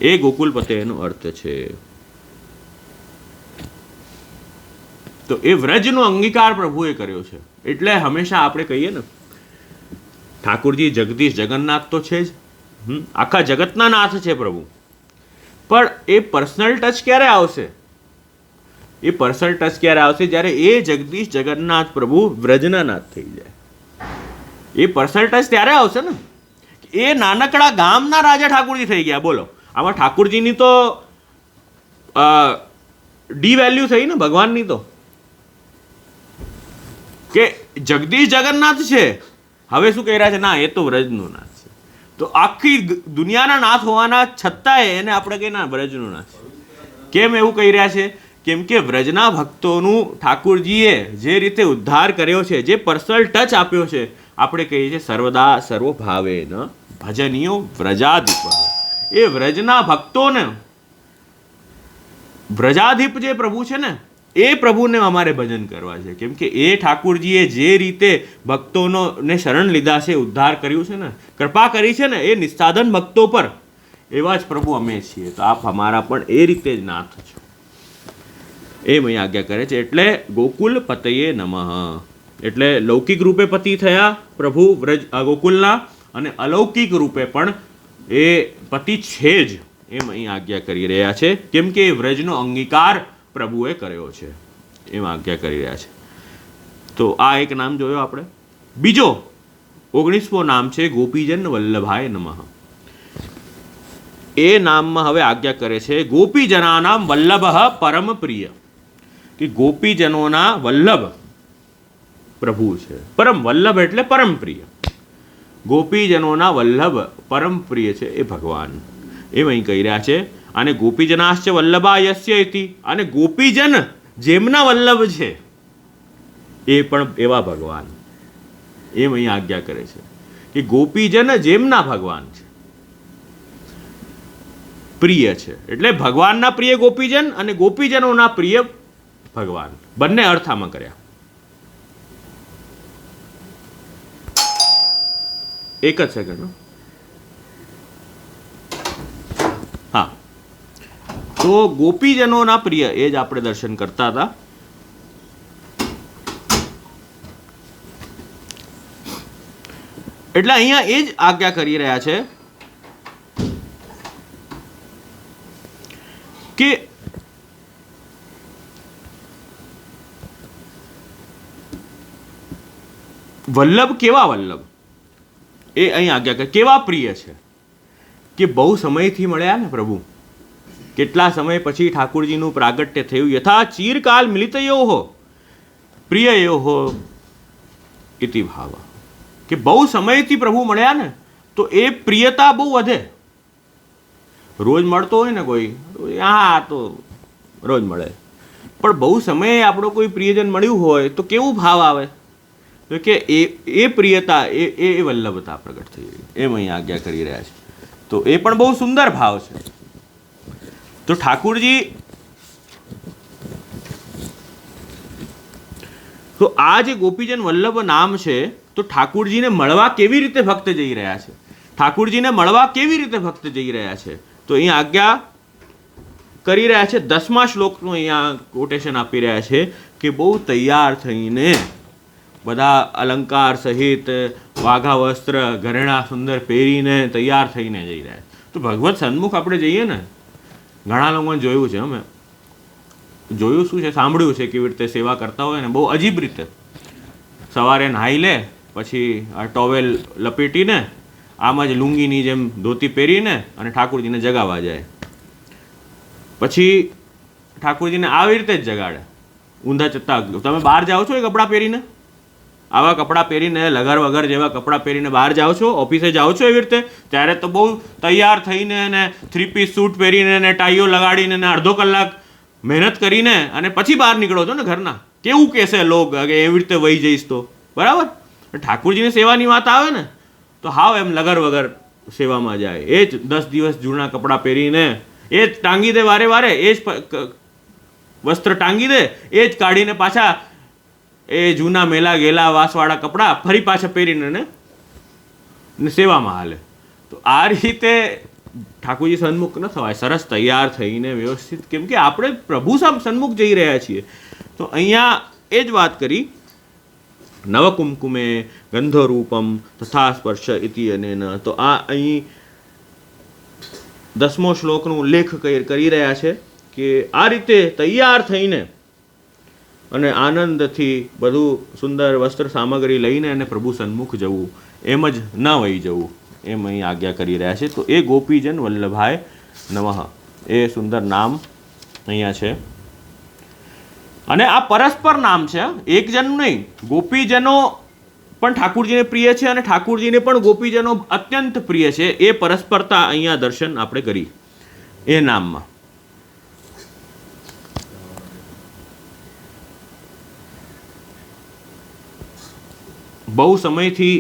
એ ગોકુલ પતયનો અર્થ છે. તો એ વ્રજનો અંગીકાર પ્રભુએ કર્યો છે. એટલે હંમેશા આપણે કહીએ ને ઠાકુરજી જગદીશ જગન્નાથ તો છે જ, આખા જગતના નાથ છે પ્રભુ. પણ એ પર્સનલ ટચ ક્યારે આવશે? એ પર્સનલ ટચ ક્યારે આવશે? જ્યારે એ જગદીશ જગન્નાથ પ્રભુ વ્રજના નાથ થઈ જાય. એ પર્સનલ ટચ ત્યારે આવશે ને એ નાનકડા ગામના રાજા ઠાકુરજી થઈ ગયા. બોલો, આમાં ઠાકુરજીની તો ડી વેલ્યુ થઈ ને ભગવાનની તો, કે જગદીશ જગન્નાથ છે, હવે શું કહી રહ્યા છે? ના, એ તો વ્રજનું નાથ છે. તો આખી દુનિયાના નાથ હોવાના છતાંય એને આપણે કહીએ ના વ્રજનું નાથ છે. કેમ એવું કહી રહ્યા છે? કેમ કે વ્રજના ભક્તોનું ઠાકુરજીએ જે રીતે ઉદ્ધાર કર્યો છે, જે પર્સનલ ટચ આપ્યો છે, આપણે કહીએ છીએ સર્વદા સર્વભાવે ન ભજનીયો વ્રજાધિપ. એ વ્રજના ભક્તોને વ્રજાધિપ જે પ્રભુ છે ને એ પ્રભુને અમારે ભજન કરવા છે. કેમ કે એ ઠાકુરજીએ જે રીતે ભક્તોને શરણ લીધા છે, ઉદ્ધાર કર્યું છે ને, કૃપા કરી છે ને એ નિસ્સાધન ભક્તો પર, એવા જ પ્રભુ અમે છીએ. તો આપ અમારા પણ એ રીતે જ નાથ છો એમ અહીં આજ્ઞા કરે છે. એટલે ગોકુલ પતયે નમઃ. એટલે લૌકિક રૂપે પતિ થયા પ્રભુ વ્રજ ગોકુલના, અને અલૌકિક રૂપે પણ એ પતિ છે જ એમ અહીં આજ્ઞા કરી રહ્યા છે. કેમ કે એ વ્રજનો અંગીકાર પ્રભુએ કર્યો છે એમ આજ્ઞા કરી રહ્યા છે. તો આ એક નામ જોયો આપણે. બીજો 19મો નામ છે ગોપીજન વલ્લભાય નમઃ. એ નામમાં હવે આજ્ઞા કરે છે ગોપીજનાનામ વલ્લભ પરમ પ્રિય. કે ગોપીજનોના વલ્લભ પ્રભુ છે. પરમ વલ્લભ એટલે પરમ પ્રિય. ગોપીજનોના વલ્લભ પરમ પ્રિય છે એ ભગવાન એમ અહીં કહી રહ્યા છે. અને ગોપીજનાશ્ચ વલ્લભા યસ્ય ઇતિ, અને ગોપીજન જેમના વલ્લભ છે એ પણ એવા ભગવાન, એમ અહીં આજ્ઞા કરે છે કે ગોપીજન જેમના ભગવાન છે, પ્રિય છે. એટલે ભગવાનના પ્રિય ગોપીજન અને ગોપીજનોના પ્રિય ભગવાન, બંને અર્થ આમાં કર્યા. એક જ સેકન્ડ. હા, તો ગોપીજનોના પ્રિય એ જ આપણે દર્શન કરતા હતા. એટલે અહીંયા એ જ આજ્ઞા કરી રહ્યા છે કે વલ્લભ કેવા વલ્લભ એ અહીં આજ્ઞા કરે, કેવા પ્રિય છે કે બહુ સમયથી મળ્યા ને પ્રભુ, કેટલા સમય પછી ઠાકુરજીનું પ્રાગટ્ય થયું. યથા ચીરકાલ મિલિતયોઃ પ્રિયયોઃ ઇતિ ભાવ, કે બહુ સમયથી પ્રભુ મળ્યા ને તો એ પ્રિયતા બહુ વધે. રોજ મળતો હોય ને કોઈ, હા તો રોજ મળે, પણ બહુ સમયે આપણો કોઈ પ્રિયજન મળ્યું હોય તો કેવું ભાવ આવે, તો કે એ પ્રિયતા એ વલ્લભતા પ્રગટ થઈ રહી, એમ અહીં આજ્ઞા કરી રહ્યા છે. તો એ પણ બહુ સુંદર ભાવ છે. તો ઠાકુરજી, તો આ જે ગોપીજન વલ્લભ નામ છે, તો ઠાકુરજીને મળવા કેવી રીતે ભક્ત જઈ રહ્યા છે, ઠાકુરજીને મળવા કેવી રીતે ભક્ત જઈ રહ્યા છે, તો અહીં આજ્ઞા કરી રહ્યા છે. 10મા શ્લોકનું અહીંયા કોટેશન આપી રહ્યા છે કે બહુ તૈયાર થઈને, બધા અલંકાર સહિત વાઘા વસ્ત્ર ઘરેણા સુંદર પહેરીને તૈયાર થઈને જઈ રહ્યા છે. તો ભગવત સન્મુખ આપણે જઈએ ને, ઘણા લોકોને જોયું છે, અમે જોયું શું છે, સાંભળ્યું છે કેવી રીતે સેવા કરતા હોય ને, બહુ અજીબ રીતે. સવારે નાહી લે, પછી આ ટોવેલ લપેટીને આમાં જ લુંગીની જેમ ધોતી પહેરીને અને ઠાકુરજીને જગાવવા જાય. પછી ઠાકુરજીને આવી રીતે જ જગાડે, ઊંધા ચત્તા. તમે બહાર જાઓ છો એ કપડાં પહેરીને, આવા કપડાં પહેરીને, લગર વગર જેવા કપડાં પહેરીને બહાર જાઓ છો, ઓફિસે જાઓ છો એવી રીતે, ત્યારે તો બહુ તૈયાર થઈને ને 3 પીસ સૂટ પહેરીને ને ટાઈઓ લગાડીને ને અડધો કલાક મહેનત કરીને અને પછી બહાર નીકળો છો ને ઘરના. કેવું કહેશે લોક કે એવી રીતે વહી જઈશ તો, બરાબર? ઠાકુરજીની સેવાની વાત આવે ને તો હાવ એમ લગર વગર સેવામાં જાય. એ જ 10 દિવસ જૂના કપડાં પહેરીને, એ જ ટાંગી દે વારે વારે, એ જ વસ્ત્ર ટાંગી દે, એ જ કાઢીને પાછા એ જૂના મેલા ગેલા વાસવાળા કપડાં ફરી પાછા પહેરીને ને સેવામાં હાલે. તો આ રીતે ઠાકોરજી સન્મુખ ન થવાય, સરસ તૈયાર થઈને વ્યવસ્થિત, કેમ કે આપણે પ્રભુ સન્મુખ જઈ રહ્યા છીએ. તો અહીંયા એ જ વાત કરી, નવકુમકુમે ગંધરૂપમ તથા સ્પર્શ ઇતિ અનેન. તો આ અહીં 10મો શ્લોકનો ઉલ્લેખ કરી રહ્યા છે કે આ રીતે તૈયાર થઈને અને આનંદથી બધું સુંદર વસ્ત્ર સામગ્રી લઈને અને પ્રભુ સન્મુખ જવું, એમ જ ન વહી જવું, એમ અહીં આજ્ઞા કરી રહ્યા છે. તો એ ગોપીજન વલ્લભાય નમઃ એ સુંદર નામ અહીંયા છે. અને આ પરસ્પર નામ છે, એક જણ નહીં. ગોપીજનો પણ ઠાકુરજીને પ્રિય છે અને ઠાકુરજીને પણ ગોપીજનો અત્યંત પ્રિય છે. એ પરસ્પરતા અહીંયા દર્શન આપણે કરી એ નામમાં. બહુ સમયથી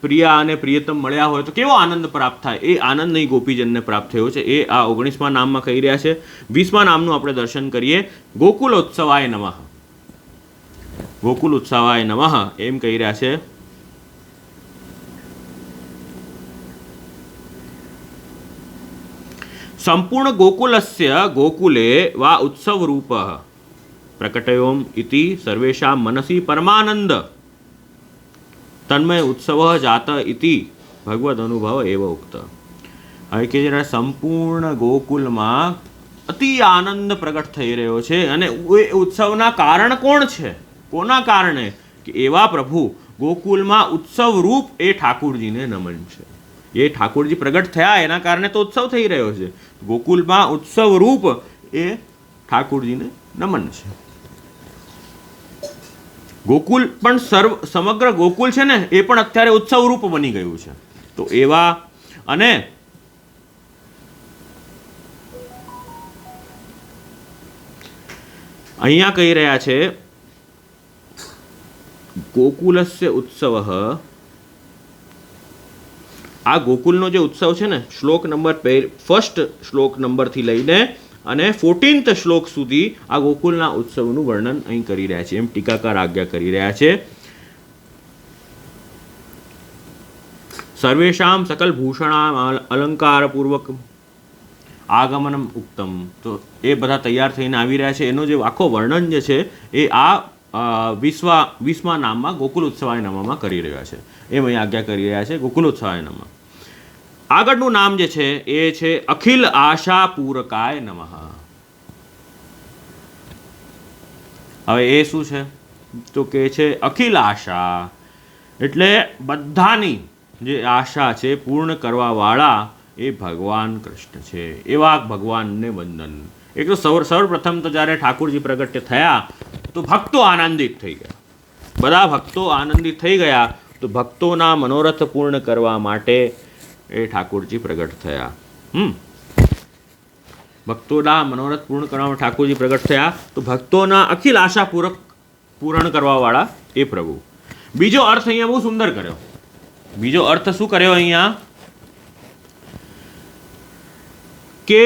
પ્રિયા અને પ્રિયતમ મળ્યા હોય તો કેવો આનંદ પ્રાપ્ત થાય, એ આનંદ નહીં ગોપીજનને પ્રાપ્ત થયો છે. એ આ 19મા નામમાં કહી રહ્યા છે. 20મા નામનું આપણે દર્શન કરીએ. ગોકુલોત્સવાય નમઃ. ગોકુલ ઉત્સવાય નમઃ એમ કહી રહ્યા છે. સંપૂર્ણ ગોકુલસ્ય ગોકુલે વા ઉત્સવ રૂપ પ્રકટયોમ ઇતિ સર્વેષાં મનસી પરમાનંદ તન્મય ઉત્સવ જાત ઇતિ ભગવદ અનુભવ એવ ઉક્ત. હવે કે જરા સંપૂર્ણ ગોકુલમાં અતિ આનંદ પ્રગટ થઈ રહ્યો છે. અને એ ઉત્સવના કારણ કોણ છે? કોના કારણે? કે એવા પ્રભુ ગોકુલમાં ઉત્સવ રૂપ એ ઠાકુરજીને નમન છે. એ ઠાકુરજી પ્રગટ થયા એના કારણે તો ઉત્સવ થઈ રહ્યો છે. ગોકુલમાં ઉત્સવ રૂપ એ ઠાકુરજીને નમન છે. ગોકુલ પણ સમગ્ર ગોકુલ છે ને એ પણ અત્યારે ઉત્સવ રૂપ બની ગયું છે. તો એવા અને અહીંયા કહી રહ્યા છે ગોકુલસ્ય ઉત્સવ, આ ગોકુલનો જે ઉત્સવ છે ને, શ્લોક નંબર ફર્સ્ટ શ્લોક નંબરથી લઈને અને 14th શ્લોક સુધી આ ગોકુલના ઉત્સવનું વર્ણન અહીં કરી રહ્યા છે, એમ ટીકાકાર આજ્ઞા કરી રહ્યા છે. સર્વેશામ સકલ ભૂષણામ અલંકાર પૂર્વક આગમનમ ઉક્તમ. તો એ બધા તૈયાર થઈને આવી રહ્યા છે. એનો જે આખો વર્ણન જે છે એ આ 20મા નામમાં ગોકુલ ઉત્સવાય નમઃમાં કરી રહ્યા છે, એમ અહીં આજ્ઞા કરી રહ્યા છે ગોકુલ ઉત્સવાય નમઃ. આગળનું નામ જે છે એ છે અખિલ આશા પૂરકાય નમઃ. હવે એ શું છે તો કે છે અખિલ આશા એટલે બધાની જે આશા છે પૂર્ણ કરવા વાળા એ ભગવાન કૃષ્ણ છે. એવા ભગવાનને વંદન. એક તો સર્વપ્રથમ તો જ્યારે ઠાકોરજી પ્રગટ્ય થયા તો ભક્તો આનંદિત થઈ ગયા. બધા ભક્તો આનંદિત થઈ ગયા. તો ભક્તોના મનોરથ પૂર્ણ કરવા માટે એ ઠાકોરજી પ્રગટ થયા. ભક્તોના મનોરથ પૂર્ણ કરવામાં ઠાકોરજી પ્રગટ થયા. તો ભક્તોના અખિલ આશા પૂર્ણ કરવા વાળા એ પ્રભુ. બીજો અર્થ અહીંયા બહુ સુંદર કર્યો. બીજો અર્થ શું કર્યો અહીંયા કે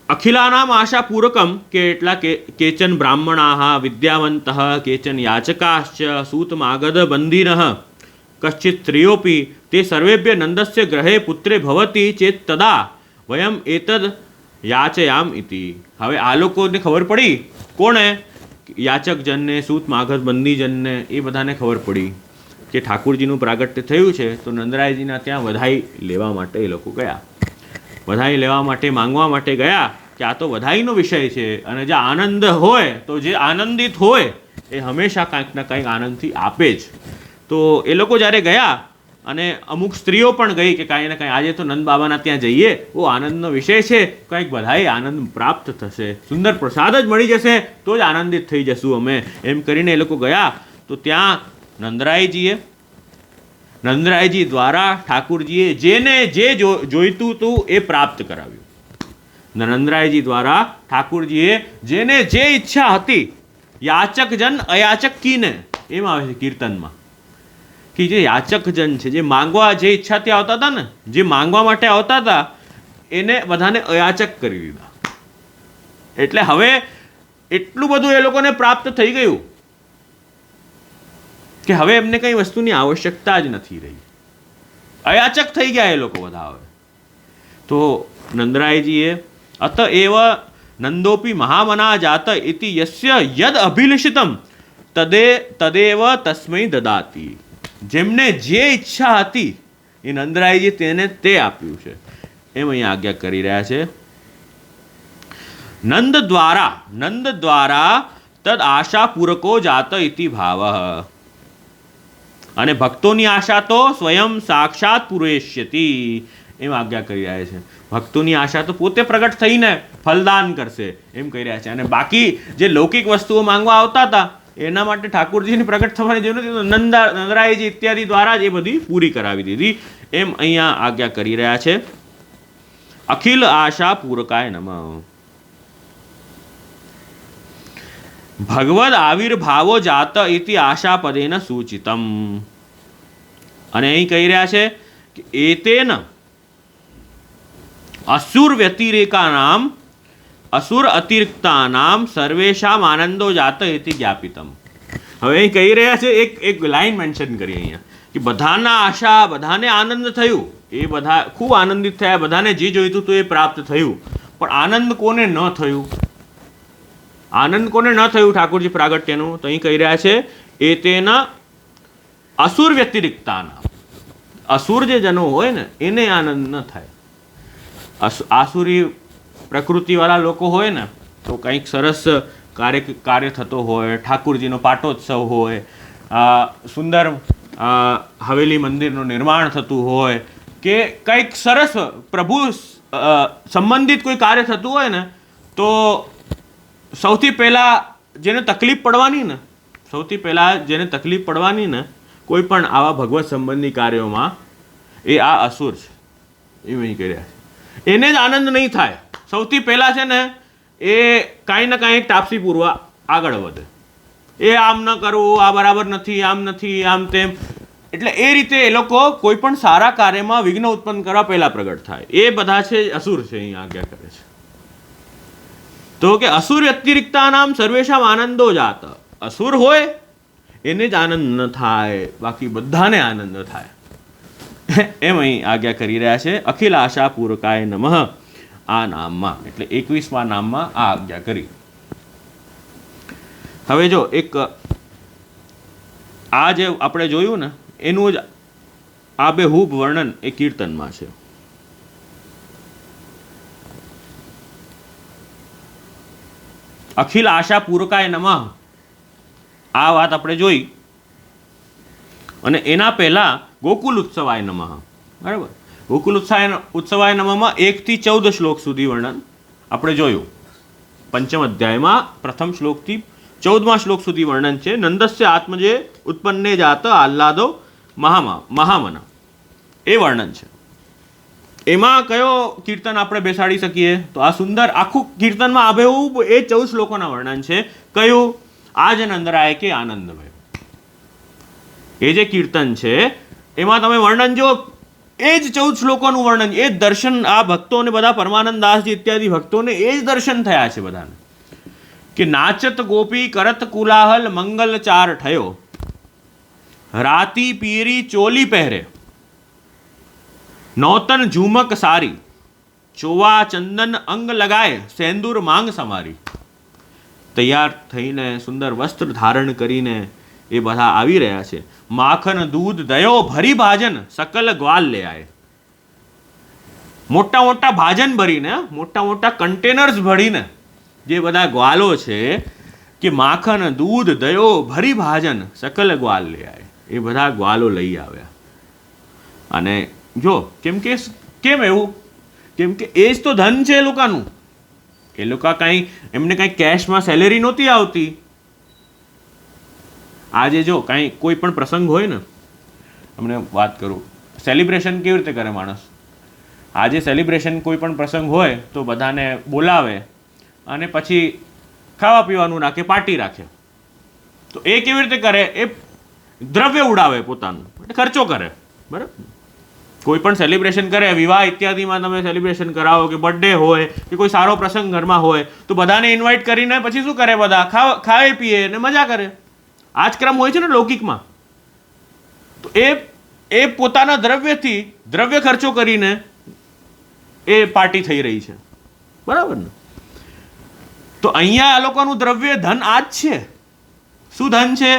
અખિલાનામ આશા પૂરકમ કે એટલા કેચન બ્રાહ્મણા વિદ્યાવંત કેચન યાચકાશ્ચ સૂતમાગધ બંધીનઃ કશ્ચિત સ્ત્રીઓપી તે સર્વેભ્ય નંદસ્ય ગ્રહે પુત્રે ભવતી ચેત તદા વયમ એતદ યાચયામ ઇતિ. હવે આ લોકોને ખબર પડી, કોણે? યાચકજનને, સૂત માગધ બંદીજનને, એ બધાને ખબર પડી કે ઠાકોરજીનું પ્રાગટ્ય થયું છે. તો નંદરાયજીના ત્યાં વધાઈ લેવા માટે એ લોકો ગયા. વધાઈ લેવા માટે, માંગવા માટે ગયા કે આ તો વધાઈનો વિષય છે અને જે આનંદ હોય તો જે આનંદિત હોય એ હંમેશા કાંઈક ના કાંઈક આનંદથી આપે જ. તો એ લોકો જ્યારે ગયા અને અમુક સ્ત્રીઓ પણ ગઈ કે કાંઈ ને કાંઈ આજે તો નંદ બાબાના ત્યાં જઈએ, બહુ આનંદનો વિષય છે, કંઈક બધાએ આનંદ પ્રાપ્ત થશે, સુંદર પ્રસાદ જ મળી જશે તો જ આનંદિત થઈ જશું અમે, એમ કરીને એ લોકો ગયા. તો ત્યાં નંદરાયજી દ્વારા ઠાકુરજીએ જેને જે જોઈતું હતું એ પ્રાપ્ત કરાવ્યું. નંદરાયજી દ્વારા ઠાકુરજીએ જેને જે ઈચ્છા હતી, યાચક જન અયાચક કીને, એમ આવે છે કીર્તનમાં કે જે યાચક જન છે, જે માંગવા, જે ઈચ્છાથી આવતા હતા ને, જે માંગવા માટે આવતા હતા, એને બધાને અયાચક કરી દીધા. એટલે હવે એટલું બધું એ લોકોને પ્રાપ્ત થઈ ગયું કે હવે એમને કઈ વસ્તુની આવશ્યકતા જ નથી રહી. અયાચક થઈ ગયા એ લોકો બધા હવે. તો નંદરાયજીએ અતએવ નંદોપી મહામના જાત ઇતિ યસ્ય યદ અભિલષિતમ તદેવ તસ્મૈ દદાતિ. જેમને જે ઈચ્છા હતી એ નંદરાયજી તેને તે આપ્યું છે, એમ અહીંયા આજ્ઞા કરી રહ્યા છે. નંદ દ્વારા તદ આશા પૂરકો જાત ઇતિ ભાવ. અને ભક્તોની આશા તો સ્વયં સાક્ષાત પુરેષ્યતિ, એમ આજ્ઞા કરી રહ્યા છે. ભક્તોની આશા તો પોતે પ્રગટ થઈને ફલદાન કરશે, એમ કહી રહ્યા છે. અને બાકી જે લૌકિક વસ્તુઓ માંગવા આવતા હતા એના માટે ઠાકોરજીની પ્રગટ થવાની જરૂર નથી, તો નંદરાયજી ઇત્યાદિ દ્વારા જ એ બધી પૂરી કરાવી દીધી, એમ અહીંયા આજ્ઞા કરી રહ્યા છે. અખિલ આશા પૂરકાય નમઃ. ભગવદ આવિર્ભાવો જાત ઇતિ આશાપદેન સૂચિતમ. અને અહીં કહી રહ્યા છે કે એતેન અસુર અતિરિક્તાનામ સર્વેશામ આનંદો જાત ઇતિ જ્ઞાપિતમ. હવે અહીં કહી રહ્યા છે, એક લાઈન મેન્શન કરી અહીંયા કે બધાના આશા, બધાને આનંદ થયું, એ બધા ખૂબ આનંદિત થયા, બધાને જે જોઈતું હતું એ પ્રાપ્ત થયું. પણ આનંદ કોને ન થયું? આનંદ કોને ન થયું ઠાકોરજી પ્રાગટ્યનું? તો અહીં કહી રહ્યા છે એ તેના અસુર વ્યતિરિક્તાના. અસુર જે જનો હોય ને એને આનંદ ન થાય. આસુરી પ્રકૃતિવાળા લોકો હોય ને તો કંઈક સરસ કાર્ય થતો હોય, ઠાકોરજીનો પાટોત્સવ હોય, સુંદર હવેલી મંદિરનું નિર્માણ થતું હોય કે કંઈક સરસ પ્રભુ સંબંધિત કોઈ કાર્ય થતું હોય ને, તો સૌથી પહેલાં જેને તકલીફ પડવાની ને કોઈ પણ આવા ભગવત સંબંધી કાર્યોમાં એ આ અસુર છે, એવું અહીં કહી રહ્યા છે. એને જ આનંદ નહીં થાય. સૌથી પહેલાં છે ને એ કાંઈ ને કાંઈ તાપસી પૂરવા આગળ વધે. એ આમ ન કરવું, આ બરાબર નથી, આમ નથી, આમ તેમ. એટલે એ રીતે એ લોકો કોઈ પણ સારા કાર્યમાં વિઘ્ન ઉત્પન્ન કરવા પહેલા પ્રગટ થાય. એ બધા છે અસુર છે, અહીં આજ્ઞા કરે છે. તો કે અસુર વ્યતિરિક્તા નામ સર્વેશામ આનંદો જાત. અસુર હોય એને જ આનંદ ન થાય, બાકી બધાને આનંદ થાય. એમ અહીં આજ્ઞા કરી રહ્યા છે. અખિલ આશા પૂરકાય નમઃ આ નામમાં, એટલે 21મા નામમાં આ આજ્ઞા કરી. હવે જો એક આ જે આપણે જોયું ને એનું જ આબેહૂબ વર્ણન એ કીર્તનમાં છે. અખિલ આશા પૂરકાય નમઃ આ વાત આપણે જોઈ, અને એના પહેલા ગોકુલ ઉત્સવાય નમઃ, બરાબર. ગોકુલ ઉત્સવાય નમઃમાં 1 થી 14 શ્લોક સુધી વર્ણન આપણે જોયું. પંચમ અધ્યાયમાં પ્રથમ શ્લોકથી 14મા શ્લોક સુધી વર્ણન છે. નંદસ્ય આત્મજે ઉત્પન્ને જાત આહ્લાદો મહામના, એ વર્ણન છે. એમાં કયો કીર્તન આપણે બેસાડી શકીએ? તો આ સુંદર આખું કીર્તનમાં આબેહૂબ એ 14 શ્લોકોના વર્ણન છે. કયું? આજ નંદરાય કે આનંદમય. એ જે કીર્તન છે એમાં તમે વર્ણન જો, એ જ 14 શ્લોકોનું વર્ણન, એ જ દર્શન આ ભક્તોને, બધા પરમાનંદ દાસજી ઇત્યાદિ ભક્તોને એ જ દર્શન થયા છે બધાને. કે નાચત ગોપી કરત કુલાહલ મંગલ ચાર ઠયો, રાતી પીરી ચોલી પહેરે નૌતન ઝુમક સારી, ચોવા ચંદન અંગ લગાય સેંદુર માંગ સમારી. તૈયાર થઈને સુંદર વસ્ત્ર ધારણ કરીને એ બધા આવી રહ્યા છે. માખન દૂધ દયો ભરી ભાજન સકલ ગ્વાલ લે આય. મોટા મોટા ભાજન ભરીને, મોટા મોટા કન્ટેનર્સ ભરીને જે બધા ગ્વાલો છે, કે માખન દૂધ દયો ભરી ભાજન સકલ ગ્વાલ લે આય, એ બધા ગ્વાલો લઈ આવ્યા. અને જો કેમ એવું? કેમ કે એ જ તો ધન છે એ લોકોનું. એ લોકો કાંઈ, એમને કાંઈ કેશમાં સેલેરી નહોતી આવતી. આજે જો કાંઈ કોઈ પણ પ્રસંગ હોય ને, અમને વાત કરું, સેલિબ્રેશન કેવી રીતે કરે માણસ? આજે સેલિબ્રેશન કોઈ પણ પ્રસંગ હોય તો બધાને બોલાવે અને પછી ખાવા પીવાનું રાખે, પાર્ટી રાખે. તો એ કેવી રીતે કરે? એ દ્રવ્ય ઉડાવે પોતાનું, ખર્ચો કરે, બરાબર. કોઈ પણ સેલિબ્રેશન કરે, વિવાહ ઇત્યાદિમાં તમે સેલિબ્રેશન કરાવો, કે બર્થડે હોય કે કોઈ સારો પ્રસંગ ઘરમાં હોય, તો બધાને ઇન્વાઇટ કરીને પછી શું કરે? બધા ખાવે પીએ અને મજા કરે. આ જ ક્રમ હોય છે ને લૌકિકમાં. તો એ પોતાના દ્રવ્યથી દ્રવ્ય ખર્ચો કરીને એ પાર્ટી થઈ રહી છે, બરાબર ને? તો અહીંયા આ લોકોનું દ્રવ્ય ધન આ જ છે. શું ધન છે?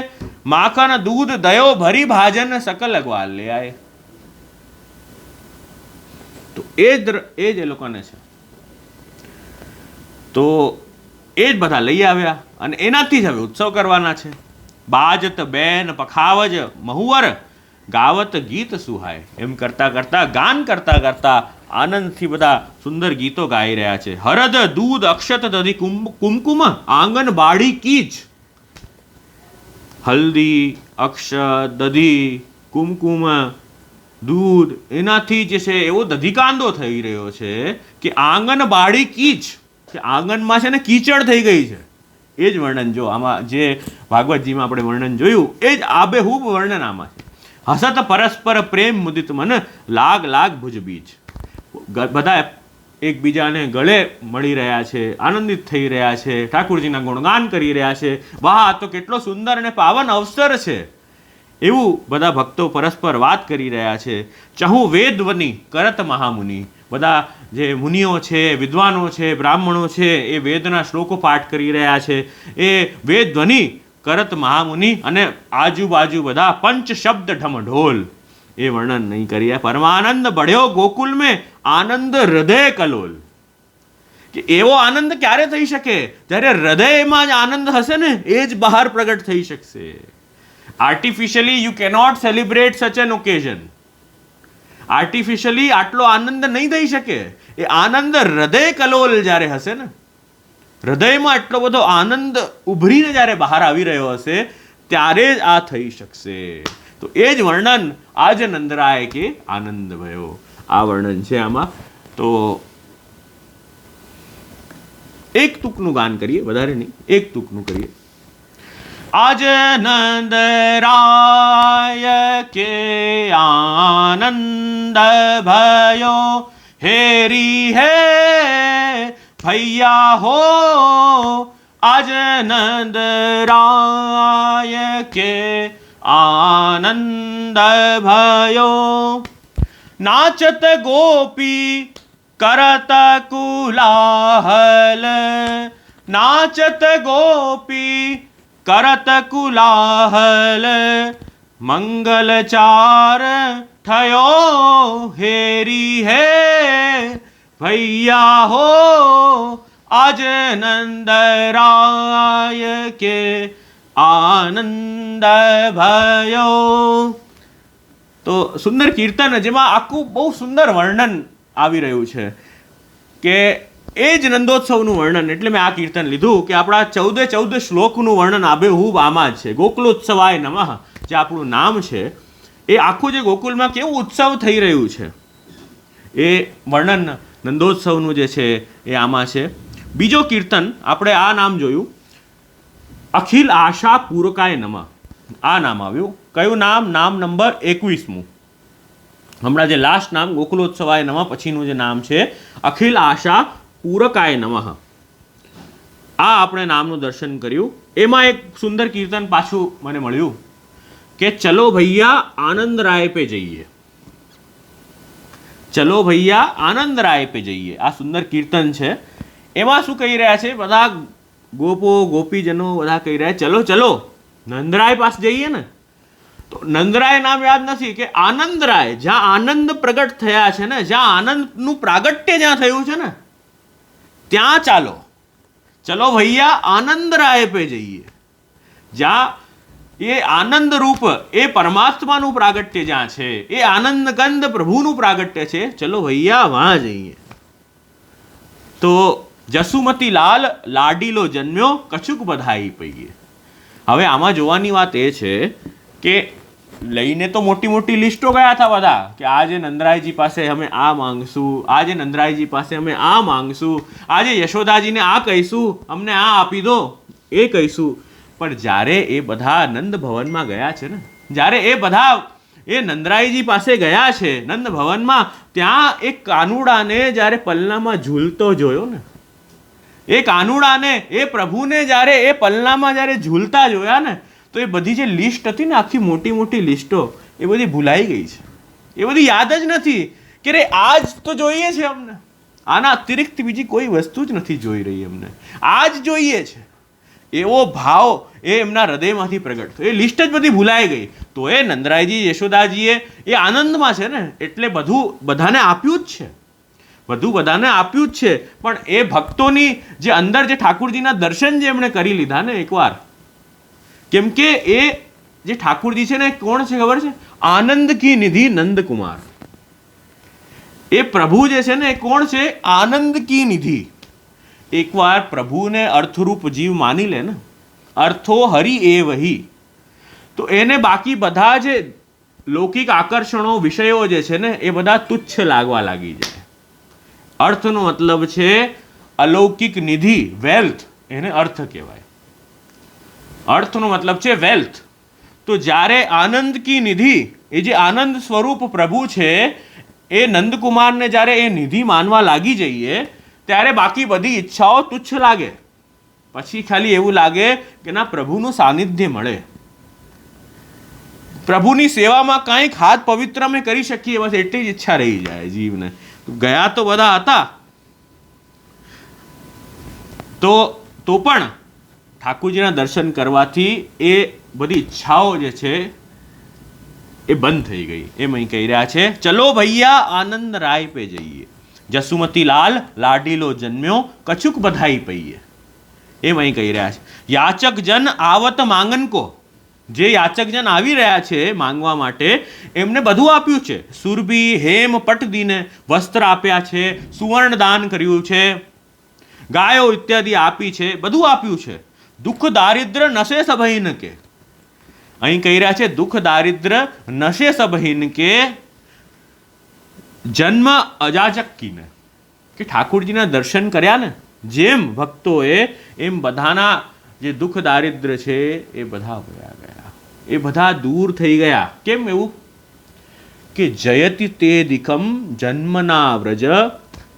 માખન દૂધ દયો ભરી ભાજન સકલ ગ્વાલ લે આય. તો એ જ એ લોકોને છે. તો એ જ બધા લઈ આવ્યા અને એનાથી જ હવે ઉત્સવ કરવાના છે. બાજત બેન પખાવજ મહુવર ગાવત ગીત સુહાય. એમ કરતા કરતા, ગાન કરતા કરતા આનંદથી બધા સુંદર ગીતો ગાઈ રહ્યા છે. હરદ દૂધ અક્ષત દધી કુમકુમ આંગન બાળી કીચ. હલ્દી, અક્ષત, દધી, કુમકુમ, દૂધ, એનાથી જે છે એવો દધિકાંડો થઈ રહ્યો છે કે આંગન બાળી કીચ, કે આંગણમાં છે ને કીચડ થઈ ગઈ છે. એ જ વર્ણન જો આમાં જે ભાગવતજીમાં આપણે વર્ણન જોયું, એ જ આબેહૂબ વર્ણન આમાં છે. હસત પરસ્પર પ્રેમ મુદિત મન લાગ લાગ ભુજ બીજ. બધા એકબીજાને ગળે મળી રહ્યા છે, આનંદિત થઈ રહ્યા છે, ઠાકુરજીના ગુણગાન કરી રહ્યા છે. વાહ, તો કેટલો સુંદર અને પાવન અવસર છે, એવું બધા ભક્તો પરસ્પર વાત કરી રહ્યા છે. ચહુ વેદવની કરત મહામુનિ. બધા જે મુનિઓ છે, વિદ્વાનો છે, બ્રાહ્મણો છે, એ વેદના શ્લોકો પાઠ કરી રહ્યા છે. એ વેદ ધ્વનિ કરત મહામુનિ, અને આજુબાજુ બધા પંચ શબ્દ ઢમઢોલ. એ વર્ણન નહીં કરીએ. પરમાનંદ બઢ્યો ગોકુલ મેં આનંદ હૃદય કલોલ. કે એવો આનંદ ક્યારે થઈ શકે? જ્યારે હૃદયમાં જ આનંદ હશે ને, એ જ બહાર પ્રગટ થઈ શકશે. Artificially you cannot celebrate such an occasion. Artificially આટલો આનંદ નહીં થઈ શકે. એ આનંદ હૃદય કલોલ જ્યારે હશે ને, હૃદયમાં એટલો બધો આનંદ ઉભરીને જ્યારે બહાર આવી રહ્યો હશે, ત્યારે જ આ થઈ શકશે. તો એ જ વર્ણન આજ નંદરાય કે આનંદ ભયો, આ વર્ણન છે આમાં. તો એક તુકનું ગાન કરીએ, વધારે નહીં, એક તુકનું કરીએ. આજ નંદ રાય કે આનંદ ભયો हेरी है भैया हो आज नंद राय के आनंद भयो नाचत गोपी करत कुलाहल नाचत गोपी करत कुलाहल मंगल चार ठयो हेरी है भैया हो आज नंद राय के આનંદ ભયો. તો સુંદર કીર્તન જેમાં આખું બહુ સુંદર વર્ણન આવી રહ્યું છે કે એ જ નંદોત્સવનું વર્ણન. એટલે મેં આ કીર્તન લીધું કે આપણા 14 શ્લોકનું વર્ણન આબેહૂબ આમાં જ છે. ગોકુલોત્સવાય નમઃ જે આપણું નામ છે એ આખું જે ગોકુલમાં કેવું ઉત્સવ થઈ રહ્યું છે એ વર્ણન નંદોત્સવનું જે છે એ આમાં છે. બીજો કીર્તન આપણે આ નામ જોયું, અખિલ આશા પૂરકાય નમઃ. આ નામ આવ્યું. કયું નામ? નામ નંબર 21. હમણાં જે લાસ્ટ નામ ગોકુલોત્સવાય નમઃ પછીનું જે નામ છે અખિલ આશા પૂરકાય નમઃ. આ આપણે નામનું દર્શન કર્યું. એમાં એક સુંદર કીર્તન પાછું મને મળ્યું કે ચલો ભૈયા આનંદ રાય પે જઈએ. ચલો ભૈયા આનંદ રાય પે જઈએ. આ સુંદર કીર્તન છે. એમાં શું કહી રહ્યા છે? બધા ગોપો ગોપીજનો બધા કહી રહ્યા ચલો ચલો નંદરાય પાસે જઈએ ને. તો નંદરાય નામ યાદ નથી કે આનંદરાય, જ્યાં આનંદ પ્રગટ થયા છે ને, જ્યાં આનંદનું પ્રાગટ્ય જ્યાં થયું છે ને ત્યાં ચાલો. ચલો ભૈયા આનંદ રાય પે જઈએ. જ્યાં એ આનંદ રૂપ એ પરમાત્માનું પ્રાગટ્ય જ્યાં છે, એ આનંદ કંદ પ્રભુનું પ્રાગટ્ય છે, ચલો ભૈયા વહાં જઈએ. તો જસુમતી લાલ લાડીલો જન્મ્યો કછુક બધાઈ પૈયે. હવે આમાં જોવાની વાત એ છે કે લઈને તો મોટી મોટી લિસ્ટો ગયા હતા બધા કે આજે નંદરાયજી પાસે અમે આ માંગશું, આજે નંદરાયજી પાસે અમે આ માંગશું, આજે યશોદાજીને આ કહીશું, અમને આ આપી દો એ કહીશું. પણ જ્યારે એ બધા નંદ ભવનમાં ગયા છે ને, જ્યારે એ બધા એ નંદરાયજી પાસે ગયા છે નંદ ભવનમાં, ત્યાં એક કાનુડાને જ્યારે પલનામાં ઝૂલતો જોયો ને, એ કાનુડાને એ પ્રભુને જ્યારે એ પલનામાં જ્યારે ઝૂલતા જોયા ને, તો એ બધી જે લિસ્ટ હતી ને, આખી મોટી મોટી લિસ્ટો એ બધી ભૂલાઈ ગઈ છે. એ બધી યાદ જ નથી કે રે આ જ તો જોઈએ છે અમને, આના અતિરિક્ત બીજી કોઈ વસ્તુ જ નથી જોઈ રહી અમને, આ જ જોઈએ છે. એવો ભાવ એ એમના હૃદયમાંથી પ્રગટ થયો. એ લિસ્ટ જ બધી ભૂલાઈ ગઈ. તો એ નંદરાયજી યશોદાજીએ એ આનંદમાં છે ને, એટલે બધું બધાને આપ્યું જ છે, બધું બધાને આપ્યું જ છે. પણ એ ભક્તોની જે અંદર જે ઠાકુરજીના દર્શન જે એમણે કરી લીધા ને એકવાર, કેમ કે એ જે ઠાકુરજી છે ને કોણ છે ખબર છે? આનંદ કી નિધિ નંદકુમાર. એ પ્રભુ જે છે ને એ કોણ છે? આનંદ કી નિધિ. એકવાર પ્રભુને અર્થરૂપ જીવ માની લે ને, અર્થો હરિ એ વહી, તો એને બાકી બધા જે લૌકિક આકર્ષણો વિષયો જે છે ને એ બધા તુચ્છ લાગવા લાગી જાય. અર્થનો મતલબ છે અલૌકિક નિધિ, વેલ્થ, એને અર્થ કહેવાય. અર્થનો મતલબ છે વેલ્થ. તો જ્યારે આનંદ કી નિધિ, એ જે આનંદ સ્વરૂપ પ્રભુ છે એ નંદકુમારને જ્યારે એ નિધિ માનવા લાગી જઈએ ત્યારે બાકી બધી ઈચ્છાઓ તુચ્છ લાગે. પછી ખાલી એવું લાગે કે ના પ્રભુનું સાનિધ્ય મળે, પ્રભુની સેવામાં કાંઈક હાથ પવિત્ર અમે કરી શકીએ, બસ એટલી જ ઈચ્છા રહી જાય જીવને. ગયા તો બધા હતા તો પણ ઠાકુરજીના દર્શન કરવાથી એ બધી ઈચ્છાઓ જે છે એ બંધ થઈ ગઈ. એમ અહીં કહી રહ્યા છે ચલો ભૈયા આનંદ રાય પે જઈએ, જસુમતી લાલ લાડીલો જન્મ્યો કછુક બધાઈ પૈયે. એમ અહીં કહી રહ્યા છે યાચક જન આવત માંગન કો. જે યાચક જન આવી રહ્યા છે માંગવા માટે, એમને બધું આપ્યું છે. સુરભી હેમ પટદીને વસ્ત્ર આપ્યા છે, સુવર્ણ દાન કર્યું છે, ગાયો ઇત્યાદિ આપી છે, બધું આપ્યું છે. દુઃખ દારિદ્ર નશે સભહીન કે. અહીં કહી રહ્યા છે દુઃખ દારિદ્ર નશે સભહીન કે જન્મ અજાચક કીને, કે ઠાકુરજીના દર્શન કર્યા ને જેમ ભક્તોએ એમ બધાના જે દુઃખ દારિદ્ર છે એ બધા વયા ગયા, એ બધા દૂર થઈ ગયા. કેમ એવું? કે જયતિ તે દિકમ જન્મના વ્રજ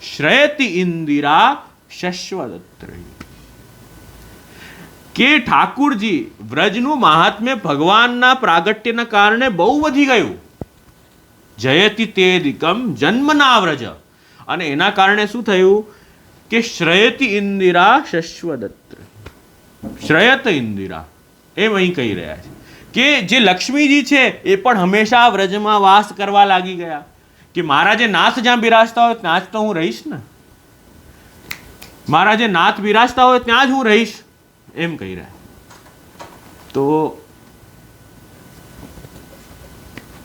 શ્રયતિ ઇન્દિરા શશ્વદત્રય. કે ઠાકુરજી વ્રજનું મહાત્મ્ય ભગવાનના પ્રાગટ્યના કારણે બહુ વધી ગયું. જયતિ તે દિકમ જન્મના વ્રજ, અને એના કારણે શું થયું કે શ્રયતિ ઇન્દિરા શશ્વદત્ર. શ્રયત ઇન્દિરા એમ અહીં કહી રહ્યા છે કે જે લક્ષ્મીજી છે એ પણ હંમેશા વ્રજમાં વાસ કરવા લાગી ગયા, કે મારા જે નાથ જ્યાં બિરાજતા હોય ત્યાં જ તો હું રહીશ ને, મારા જે નાથ બિરાજતા હોય ત્યાં જ હું રહીશ, એમ કહી રહ્યા.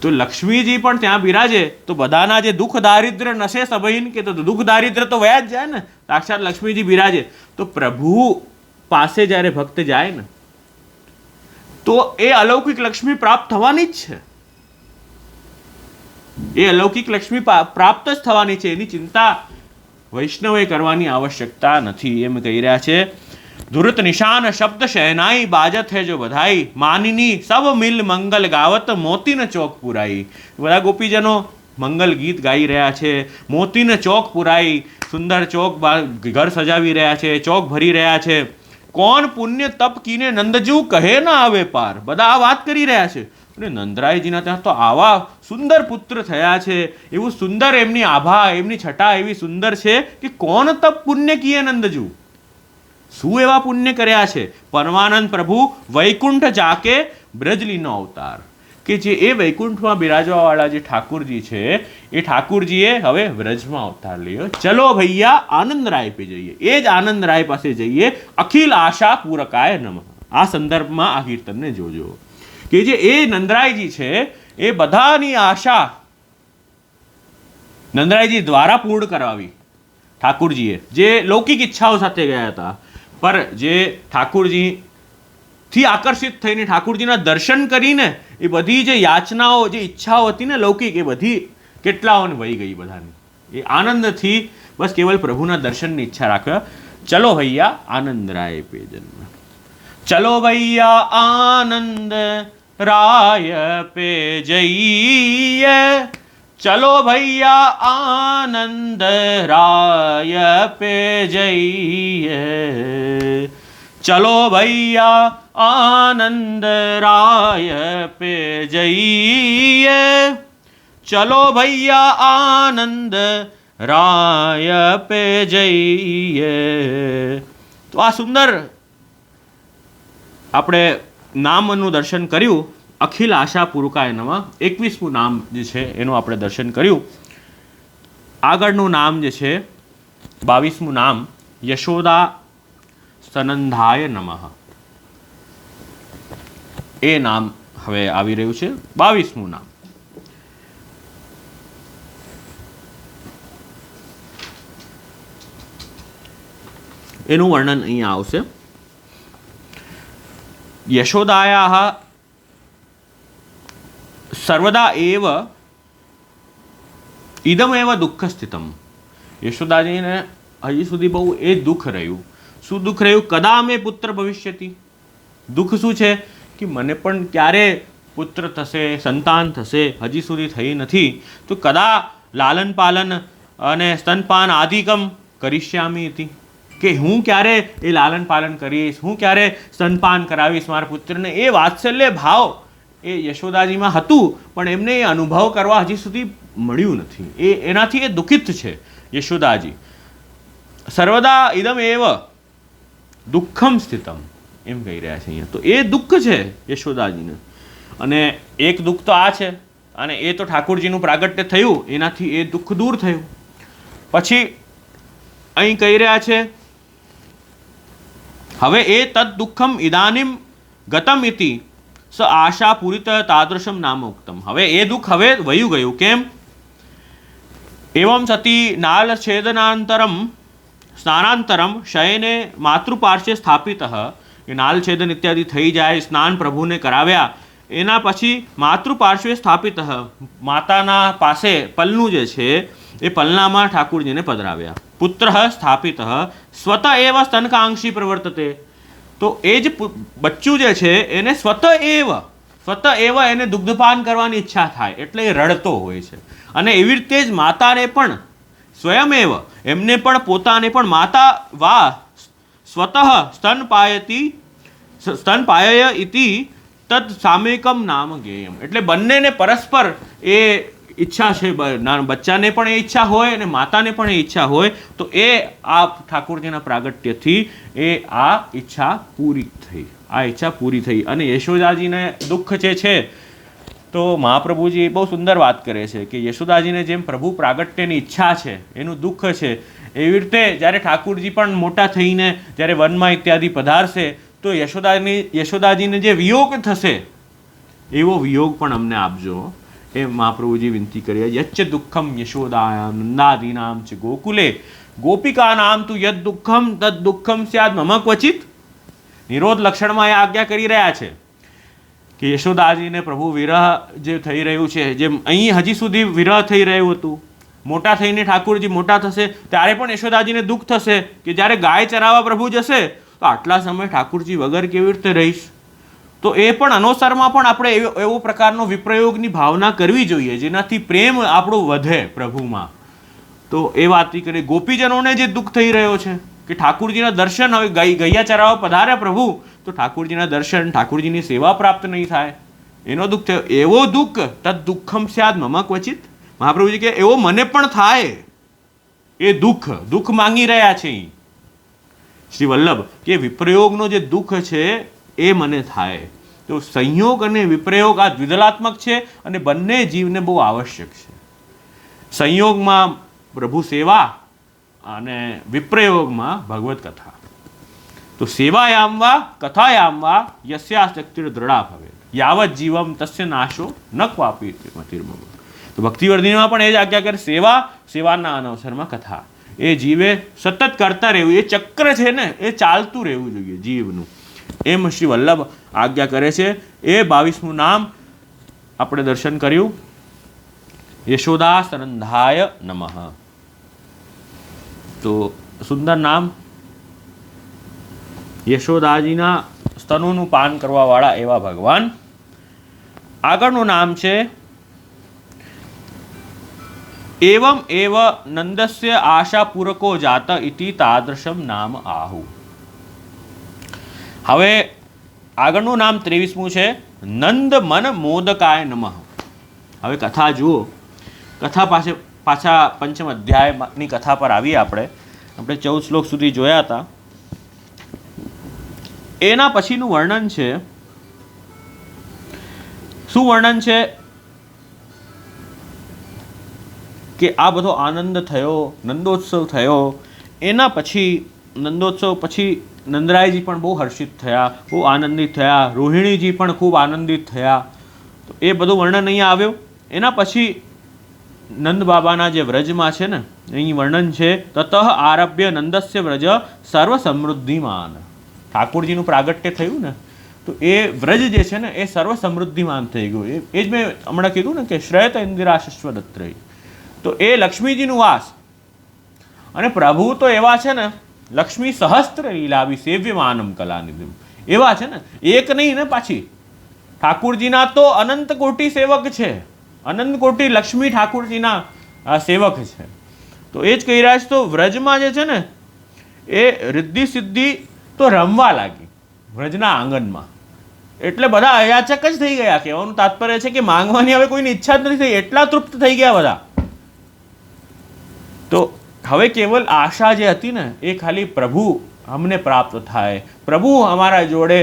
તો લક્ષ્મીજી પણ ત્યાં બિરાજે તો બધાના જે દુઃખ દારિદ્ર નશે સભઈન, કે તો દુઃખ દારિદ્ર તો વયા જ જાય ને. સાક્ષાત લક્ષ્મીજી બિરાજે તો પ્રભુ પાસે જ્યારે ભક્ત જાય ને તો એ અલૌકિક લક્ષ્મી પ્રાપ્ત થવાની જ છે, એ અલૌકિક લક્ષ્મી પ્રાપ્ત જ થવાની છે. એની ચિંતા વૈષ્ણવે કરવાની આવશ્યકતા નથી, એમ કહી રહ્યા છે. ધુરત નિશાન શબ્દ શહેનાઈ બાજત હે જો બધાઈ, માનિની સબ મિલ મંગલ ગાવત મોતીન ચોક પુરાઈ. બધા ગોપીજનો મંગલ ગીત ગાઈ રહ્યા છે. મોતીન ચોક પુરાઈ, સુંદર ચોક ઘર સજાવી રહ્યા છે, ચોક ભરી રહ્યા છે. કોણ પુણ્ય તપ કીને નંદજુ કહે ના આવે પાર. બધા આ વાત કરી રહ્યા છે. અને નંદરાયજીના ત્યાં તો આવા સુંદર પુત્ર થયા છે, એવું સુંદર એમની આભા, એમની છટા એવી સુંદર છે કે કોણ તપ પુણ્ય કીએ નંદજુ. શું એવા પુણ્ય કર્યા છે? પરમાનંદ પ્રભુ વૈકુંઠ જાકે બ્રજલીનો અવતાર, કે જે એ વૈકુંઠમાં બિરાજવા વાળા જે ઠાકુરજી છે એ ઠાકુરજીએ હવે વ્રજમાં અવતાર લીધો. ચલો ભૈયા આનંદરાય પે જઈએ, એ જ આનંદરાય પાસે જઈએ. અખિલ આશા પૂરકાય નમઃ. આ સંદર્ભમાં આ કીર્તનને જોજો કે જે એ નંદરાયજી છે એ બધાની આશા નંદરાયજી દ્વારા પૂર્ણ કરાવી ઠાકુરજીએ, જે લૌકિક ઈચ્છાઓ સાથે ગયા હતા. પર જે ઠાકુરજી થી આકર્ષિત થઈને ઠાકુરજીના દર્શન કરીને એ બધી જે યાચનાઓ, જે ઈચ્છાઓ હતી ને લૌકિક, એ બધી કેટલાઓને વહી ગઈ બધાની. એ આનંદથી બસ કેવલ પ્રભુના દર્શનની ઈચ્છા રાખ્યા. ચલો ભૈયા આનંદ રાય પે જન્મ, ચલો ભૈયા આનંદ રાય પે જઈએ, ચલો ભૈયા આનંદ રાય પે જઈએ, ચલો ભૈયા આનંદ રાય પે જઈએ, ચલો ભૈયા આનંદ રાય પે જઈએ. તો આ સુંદર આપણે નામનું દર્શન કર્યું. અખિલ આશા પૂરકાય નમઃ 21મું નામ જે છે એનું આપણે દર્શન કર્યું. આગળનું નામ જે છે 22મું નામ યશોદા સનંદાય નમઃ, એ નામ હવે આવી રહ્યું છે. 22મું નામ એનું વર્ણન અહીંયા આવશે. યશોદાયા સર્વદા એવ ઇદમ એવ દુઃખ સ્થિતમ. યશોદાજીને હજી સુધી બહુ એ દુઃખ રહ્યું. શું દુઃખ રહ્યું? કદા મેં પુત્ર ભવિષ્યતિ. દુઃખ શું છે કે મને પણ ક્યારે પુત્ર થશે, સંતાન થશે, હજી સુધી થઈ નથી. તો કદા લાલન પાલન અને સ્તનપાન આદિકમ કરિષ્યામિ હતી, કે હું ક્યારે એ લાલન પાલન કરીશ, હું ક્યારે સ્તનપાન કરાવીશ મારા પુત્રને. એ વાત્સલ્ય ભાવ એ યશોદાજીમાં હતું, પણ એમને એ અનુભવ કરવા હજી સુધી મળ્યું નથી. એનાથી એ દુઃખિત છે યશોદાજી. સર્વદા ઇદમ એવ દુઃખમ સ્થિતમ એમ કહી રહ્યા છે અહીંયા. તો એ દુઃખ છે યશોદાજીને. અને એક દુઃખ તો આ છે, અને એ તો ઠાકોરજીનું પ્રાગટ્ય થયું એનાથી એ દુઃખ દૂર થયું. પછી અહીં કહી રહ્યા છે હવે એ તદ દુઃખમ ઇદાનીમ ગતમ ઇતિ સ આશા પૂરિત તાદૃશમ નામ ઉક્તમ. હવે એ દુઃખ હવે વયું ગયું. કેમ? એવમ સતી નાલ છેદનાંતરમ સ્નાનાંતરમ શયને માતૃપાર્શ્વે સ્થાપિત. એ નાલ છેદન ઇત્યાદિ થઈ જાય, સ્નાન પ્રભુને કરાવ્યા, એના પછી માતૃપાર્શ્વે સ્થાપિત, માતાના પાસે પલનું જે છે એ પલનામાં ઠાકુરજીને પધરાવ્યા. પુત્ર સ્થાપિત સ્વત એવ સ્તનકાંક્ષી પ્રવર્તતે. તો એ જ બચ્ચું જે છે એને સ્વત એવ એને દુગ્ધપાન કરવાની ઈચ્છા થાય એટલે એ રડતો હોય છે. અને એવી રીતે જ માતાને પણ સ્વયમેવ એમને પણ પોતાને પણ માતા વા સ્વતઃ સ્તનપાયય ઇતિ તદ સામયિકમ નામ જ્ઞેયમ. એટલે બંનેને પરસ્પર એ ઈચ્છા છે, બચ્ચાને પણ એ ઈચ્છા હોય અને માતાને પણ એ ઈચ્છા હોય, તો એ આ ઠાકોરજીના પ્રાગટ્યથી એ આ ઈચ્છા પૂરી થઈ. અને યશોદાજીને દુઃખ જે છે તો મહાપ્રભુજી બહુ સુંદર વાત કરે છે કે યશોદાજીને જેમ પ્રભુ પ્રાગટ્યની ઈચ્છા છે, એનું દુઃખ છે, એવી રીતે જ્યારે ઠાકુરજી પણ મોટા થઈને જ્યારે વનમાં ઇત્યાદિ પધારશે તો યશોદાજીને જે વિયોગ થશે એવો વિયોગ પણ અમને આપજો, એ મહાપ્રભુજી વિનંતી કરી. યચ્ચ દુઃખમ યશોદાયામ નંદાદીનામ ચ ગોકુલે ગોપિકાનામ તુ યદ દુઃખમ તદ દુઃખમ સ્યાદ મમ ક્વચિત. નિરોધ લક્ષણમાં એ આજ્ઞા કરી રહ્યા છે કે યશોદાજીને પ્રભુ વિરહ જે થઈ રહ્યું છે, જેમ અહીં હજી સુધી વિરહ થઈ રહ્યું હતું, મોટા થઈને ઠાકુરજી મોટા થશે ત્યારે પણ યશોદાજીને દુઃખ થશે કે જ્યારે ગાય ચરાવવા પ્રભુ જશે તો આટલા સમય ઠાકુરજી વગર કેવી રીતે રહીશ. તો એ પણ અનુસારમાં પણ આપણે એવો પ્રકારનો વિપ્રયોગની ભાવના કરવી જોઈએ જેનાથી પ્રેમ આપણો વધે પ્રભુમાં. તો એ વાત કરી. ગોપીજનોને જે દુઃખ થઈ રહ્યો છે કે ઠાકુરજીના દર્શન, હવે ગૈયા ચરાવવા પધાર્યા પ્રભુ તો ઠાકુરજીના દર્શન, ઠાકુરજીની સેવા પ્રાપ્ત નહીં થાય, એનો દુઃખ થયો. એવો દુઃખ તદ દુઃખમ સ્યાદ મમ ક્વચિત. મહાપ્રભુજી કે એવો મને પણ થાય. એ દુઃખ માંગી રહ્યા છે શ્રી વલ્લભ કે વિપ્રયોગનો જે દુઃખ છે એ મને થાય. તો સંયોગ અને વિપ્રયોગ આ દ્વિદલાત્મક છે અને બંને જીવને બહુ આવશ્યક છે. સંયોગમાં પ્રભુ સેવા અને વિપ્રયોગમાં ભગવત કથા. તો સેવાયામ વા કથાયામ વા યસ્યાશક્તિર દ્રઢા ભવે યાવત જીવમ તસ્ય નાશો ન ક્વાપી મતિર્મમ. તો ભક્તિવર્ધિનીમાં પણ એ જ આજ્ઞા કરે, સેવાના અનવસરમાં કથા. એ જીવે સતત કરતા રહેવું, એ ચક્ર છે ને એ ચાલતું રહેવું જોઈએ જીવનું, એમ શ્રી વલ્લભ આજ્ઞા કરે છે. એ 22મું નામ આપણે દર્શન કર્યું. યશોદા સનંદાય નમઃ. તો સુંદર નામ, યશોદાજીના સ્તનોનું પાન કરવાવાળા એવા ભગવાન. આગળનું નામ છે એવમ એવ નંદસ્ય આશાપૂરકો જાત ઇતિ તાદૃશમ નામ આહુ. હવે આગળનું નામ 23મું છે નંદ મન મોદકાય નમઃ. હવે કથા જુઓ, કથા પાછા પંચમ અધ્યાયની કથા પર આવીએ. આપણે 14 શ્લોક સુધી જોયા હતા. એના પછીનું વર્ણન છે. શું વર્ણન છે કે આ બધો આનંદ થયો, નંદોત્સવ થયો. એના પછી નંદોત્સવ પછી નંદરાયજી પણ બહુ હર્ષિત થયા, બહુ આનંદિત થયા. રોહિણીજી પણ ખૂબ આનંદિત થયા. તો એ બધું વર્ણન અહીંયા આવ્યું. એના પછી નંદ બાબાના જે વ્રજમાં છે ને, અહીં વર્ણન છે તતઃ આરભ્ય નંદસ્ય વ્રજ સર્વ સમૃદ્ધિમાન. ઠાકોરજીનું પ્રાગટ્ય થયું ને તો એ વ્રજ જે છે ને એ સર્વ સમૃદ્ધિમાન થઈ ગયું. એ જ મેં હમણાં કીધું ને કે શ્રેયત ઇન્દિરા શશ્વદત્રય. તો એ લક્ષ્મીજીનું વાસ. અને પ્રભુ તો એવા છે ને લક્ષ્મી સહસ્ત્ર લીલાવી સેવ્યમાનમ કલાનિધિમ, એવા છે ને, એક નહીં ને પાછી. ઠાકુરજીના તો અનંત કોટી સેવક છે, અનંત કોટી લક્ષ્મી ઠાકુરજીના સેવક છે. તો એ જ કહી રહ્યા છે. તો વ્રજમાં જે છે ને એ રિદ્ધિ સિદ્ધિ તો રમવા લાગી વ્રજના આંગણમાં. એટલે બધા અયાચક જ થઈ ગયા. કહેવાનું તાત્પર્ય છે કે માંગવાની હવે કોઈની ઈચ્છા જ નથી થઈ, એટલા તૃપ્ત થઈ ગયા બધા. તો હવે કેવલ આશા જે હતી ને એ ખાલી પ્રભુ અમને પ્રાપ્ત થાય, પ્રભુ અમારા જોડે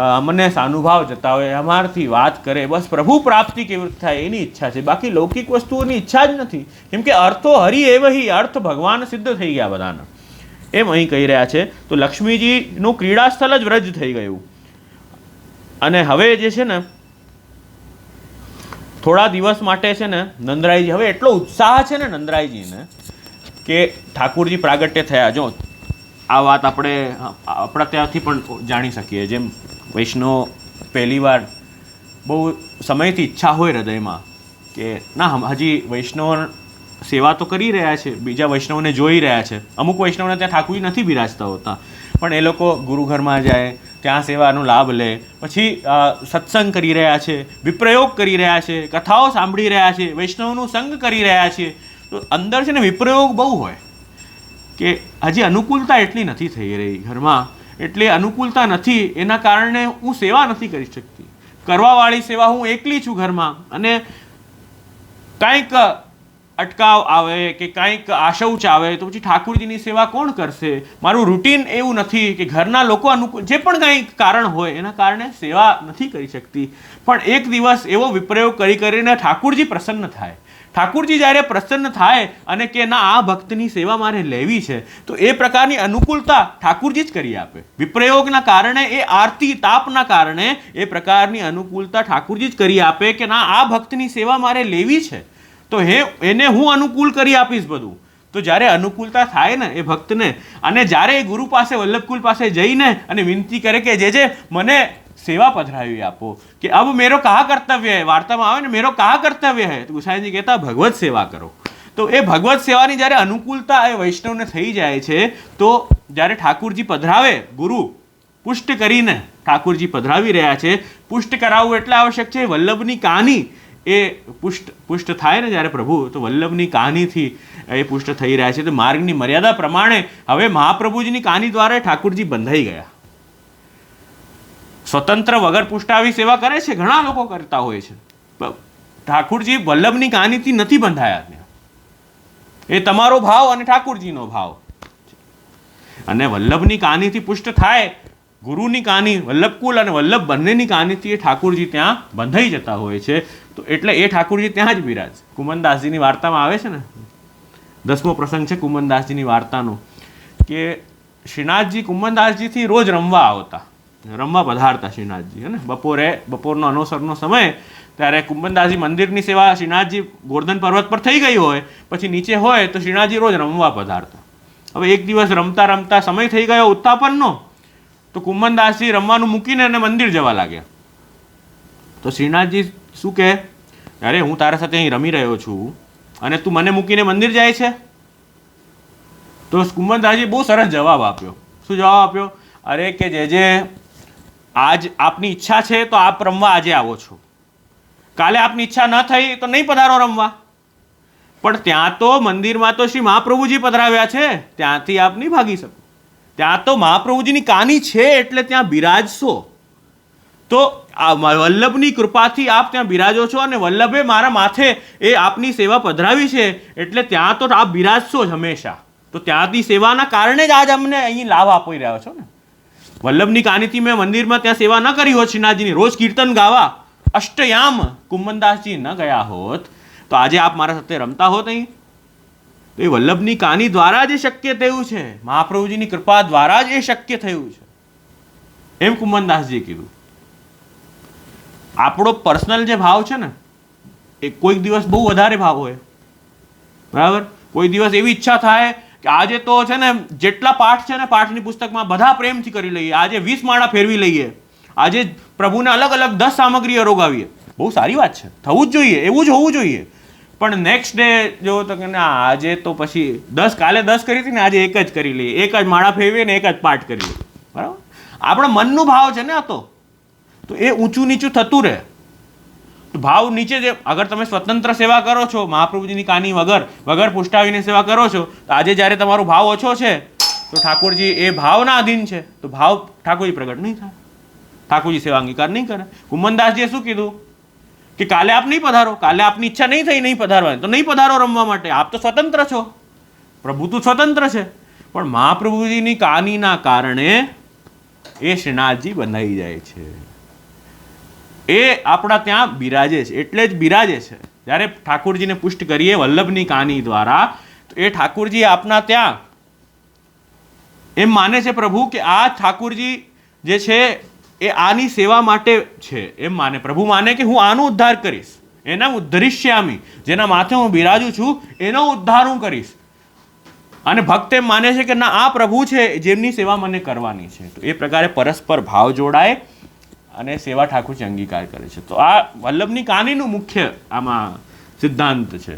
અમને સાનુભાવ જતાવે, અમારાથી વાત કરે, બસ પ્રભુ પ્રાપ્તિ કેવી રીતે થાય એની ઈચ્છા છે. બાકી લૌકિક વસ્તુઓની ઈચ્છા જ નથી. કેમ કે અર્થો હરિ એવહી, અર્થ ભગવાન સિદ્ધ થઈ ગયા બધાના, એમ અહીં કહી રહ્યા છે. તો લક્ષ્મીજીનું ક્રીડા સ્થળ જ વ્રજ થઈ ગયું. અને હવે જે છે ને થોડા દિવસ માટે છે ને નંદરાયજી, હવે એટલો ઉત્સાહ છે ને નંદરાયજીને કે ઠાકુરજી પ્રાગટ્ય થયા. જો આ વાત આપણે આપણા ત્યાંથી પણ જાણી શકીએ. જેમ વૈષ્ણવ પહેલી વાર બહુ સમયથી ઈચ્છા હોય હૃદયમાં કે ના હજી વૈષ્ણવ સેવા તો કરી રહ્યા છે, બીજા વૈષ્ણવને જોઈ રહ્યા છે. અમુક વૈષ્ણવને ત્યાં ઠાકોરજી નથી બિરાજતા હોતા, પણ એ લોકો ગુરુઘરમાં જાય, ત્યાં સેવાનો લાભ લે, પછી સત્સંગ કરી રહ્યા છે, વિપ્રયોગ કરી રહ્યા છે, કથાઓ સાંભળી રહ્યા છે, વૈષ્ણવનું સંગ કરી રહ્યા છે. તો અંદર છે ને વિપ્રયોગ બહુ હોય કે હજી અનુકૂળતા એટલી નથી થઈ રહી ઘરમાં, એટલે અનુકૂળતા નથી, એના કારણે હું સેવા નથી કરી શકતી. કરવાવાળી સેવા હું એકલી છું ઘરમાં, અને કાંઈક અટકાવ આવે કે કાંઈક આશૌચ આવે તો પછી ઠાકોરજીની સેવા કોણ કરશે? મારું રૂટીન એવું નથી કે ઘરના લોકો અનુકૂળ, જે પણ કાંઈક કારણ હોય એના કારણે સેવા નથી કરી શકતી. પણ એક દિવસ એવો વિપ્રયોગ કરીને ઠાકોરજી પ્રસન્ન થાય. ઠાકોરજી જ્યારે પ્રસન્ન થાય અને કે ના, આ ભક્તની સેવા મારે લેવી છે, તો એ પ્રકારની અનુકૂળતા ઠાકોરજી જ કરી આપે. વિપ્રયોગના કારણે, એ આરતી તાપના કારણે એ પ્રકારની અનુકૂળતા ઠાકોરજી જ કરી આપે કે ના, આ ભક્તની સેવા મારે લેવી છે, તો એને હું અનુકૂળ કરી આપીશ બધું. તો જ્યારે અનુકૂળતા થાય ને એ ભક્તને, અને જ્યારે એ ગુરુ પાસે, વલ્લભકુલ પાસે જઈને અને વિનંતી કરે કે જે મને સેવા પધરાવી આપો, કે અબ મેરો કહા કર્તવ્ય હૈ, વાર્તામાં આવે ને મેરો કહા કર્તવ્ય હૈ, તો ગુસાઈજી કહેતા ભગવત સેવા કરો. તો એ ભગવત સેવાની જ્યારે અનુકૂળતા એ વૈષ્ણવને થઈ જાય છે, તો જ્યારે ઠાકોરજી પધરાવે, ગુરુ પુષ્ટ કરીને ઠાકોરજી પધરાવી રહ્યા છે, પુષ્ટ કરાવવું એટલે આવશ્યક છે. વલ્લભની કહાની એ પુષ્ટ થાય ને જ્યારે પ્રભુ, તો વલ્લભની કહાનીથી એ પુષ્ટ થઈ રહ્યા છે. તો માર્ગની મર્યાદા પ્રમાણે હવે મહાપ્રભુજીની કહાની દ્વારા ઠાકોરજી બંધાઈ ગયા. સ્વતંત્ર વગર પુષ્ટાવી સેવા કરે છે, ઘણા લોકો કરતા હોય છે. ઠાકોરજી વલ્લભની કહાનીથી નથી બંધાયા. એ તમારો ભાવ અને ઠાકોરજીનો ભાવ, અને વલ્લભની કહાનીથી પુષ્ટ થાય, ગુરુની કહાની, વલ્લભકુલ અને વલ્લભ બંનેની કહાનીથી એ ઠાકોરજી ત્યાં બંધાઈ જતા હોય છે. તો એટલે એ ઠાકોરજી ત્યાં જ બિરાજ. કુમનદાસજીની વાર્તામાં આવે છે ને, 10મો પ્રસંગ છે કુમનદાસજીની વાર્તાનો, કે શ્રીનાથજી કુમનદાસજીથી રોજ રમવા આવતા, રમવા પધારતા શ્રીનાથજી. ને બપોરનો અનોસરનો સમય, ત્યારે કુમનદાસજી મંદિરની સેવા શ્રીનાથજી ગોર્ધન પર્વત પર થઈ ગઈ હોય, પછી નીચે હોય તો શ્રીનાથજી રોજ રમવા પધારતા. હવે એક દિવસ રમતા રમતા સમય થઈ ગયો ઉત્તાપનનો, તો કુમનદાસજી રમવાનું મૂકીને એને મંદિર જવા લાગ્યા. તો શ્રીનાથજી શું કહે, અરે હું તારા સાથે અહીં રમી રહ્યો છું અને તું મને મૂકીને મંદિર જાય છે? તો કુમનદાસજી બહુ સરસ જવાબ આપ્યો. શું જવાબ આપ્યો? અરે કે જે આજ આપની ઈચ્છા છે તો આપ રમવા આજે આવો છો, કાલે આપની ઈચ્છા ન થઈ તો નહીં પધારો રમવા. પણ ત્યાં તો મંદિરમાં તો શ્રી મહાપ્રભુજી પધરાવ્યા છે, ત્યાંથી આપ નહીં ભાગી શકો. ત્યાં તો મહાપ્રભુજીની કહાની છે એટલે ત્યાં બિરાજશો. તો આ વલ્લભની કૃપાથી આપ ત્યાં બિરાજો છો, અને વલ્લભે મારા માથે એ આપની સેવા પધરાવી છે, એટલે ત્યાં તો આપ બિરાજશો જ હંમેશા. તો ત્યાંથી સેવાના કારણે જ આજ અમને અહીં લાભ આપી રહ્યો છો ને. વલ્લભની કહાનીથી મેં મંદિરમાં ત્યાં સેવા ન કરી હોત, શ્રીનાથજીની રોજ કીર્તન ગાવા અષ્ટયામ કુમનદાસજી ન ગયા હોત, તો આજે આપ મારા સાથે રમતા હોત અહીં. તો એ વલ્લભની કહાની દ્વારા જ એ શક્ય થયું છે, મહાપ્રભુજીની કૃપા દ્વારા જ એ શક્ય થયું છે, એમ કુમનદાસજીએ કીધું. આપણો પર્સનલ જે ભાવ છે ને, એ કોઈક દિવસ બહુ વધારે ભાવ હોય, બરાબર. કોઈ દિવસ એવી ઈચ્છા થાય કે આજે તો છે ને જેટલા પાઠ છે ને પાઠની પુસ્તકમાં બધા પ્રેમથી કરી લઈએ, આજે 20 માળા ફેરવી લઈએ, આજે પ્રભુને અલગ અલગ 10 સામગ્રીઓ રોગાવીએ. બહુ સારી વાત છે, થવું જ જોઈએ, એવું જ હોવું જોઈએ. પણ નેક્સ્ટ ડે જો તો કે ના, આજે તો પછી 10, કાલે 10 કરી હતી ને, આજે એક જ કરી લઈએ, એક જ માળા ફેરવીએ ને એક જ પાઠ કરી લઈએ, બરાબર. આપણા મનનું ભાવ છે ને આ તો એ ઊંચું નીચું થતું રહે. તો ભાવ નીચે જે, અગર તમે સ્વતંત્ર સેવા કરો છો, મહાપ્રભુજીની કહાની વગર પુષ્ટાવીને સેવા કરો છો, તો આજે જ્યારે તમારો ભાવ ઓછો છે, તો ઠાકોરજી એ ભાવના અધીન છે, તો ભાવ ઠાકોરજી પ્રગટ નહીં થાય, ઠાકોરજી સેવા અંગીકાર નહીં કરે. કુમનદાસજીએ શું કીધું કે કાલે આપ નહીં પધારો, કાલે આપની ઈચ્છા નહીં થઈ નહીં પધારવાની, તો નહીં પધારો રમવા માટે, આપ તો સ્વતંત્ર છો, પ્રભુ તો સ્વતંત્ર છે. પણ મહાપ્રભુજીની કહાનીના કારણે એ શ્રીનાથજી બંધાઈ જાય છે, એ આપણા ત્યાં બિરાજે છે. એટલે જ બિરાજે છે. જ્યારે ઠાકોરજીને પુષ્ટ કરીએ વલ્લભની કહાની દ્વારા, તો એ ઠાકોરજી આપના ત્યાં એમ માને છે પ્રભુ કે આ ઠાકોરજી જે છે એ આની સેવા માટે છે, એમ માને પ્રભુ, માને કે હું આનો ઉદ્ધાર કરીશ, એના ઉદ્ધરિષ્યામી, જેના માથે હું બિરાજું છું એનો ઉદ્ધાર હું કરીશ. અને ભક્ત એમ માને છે કે ના, આ પ્રભુ છે જેમની સેવા મને કરવાની છે. તો એ પ્રકારે પરસ્પર ભાવ જોડાય અને સેવા ઠાકોરજી અંગીકાર કરે છે. તો આ વલ્લભની કહાનીનું મુખ્ય આમાં સિદ્ધાંત છે.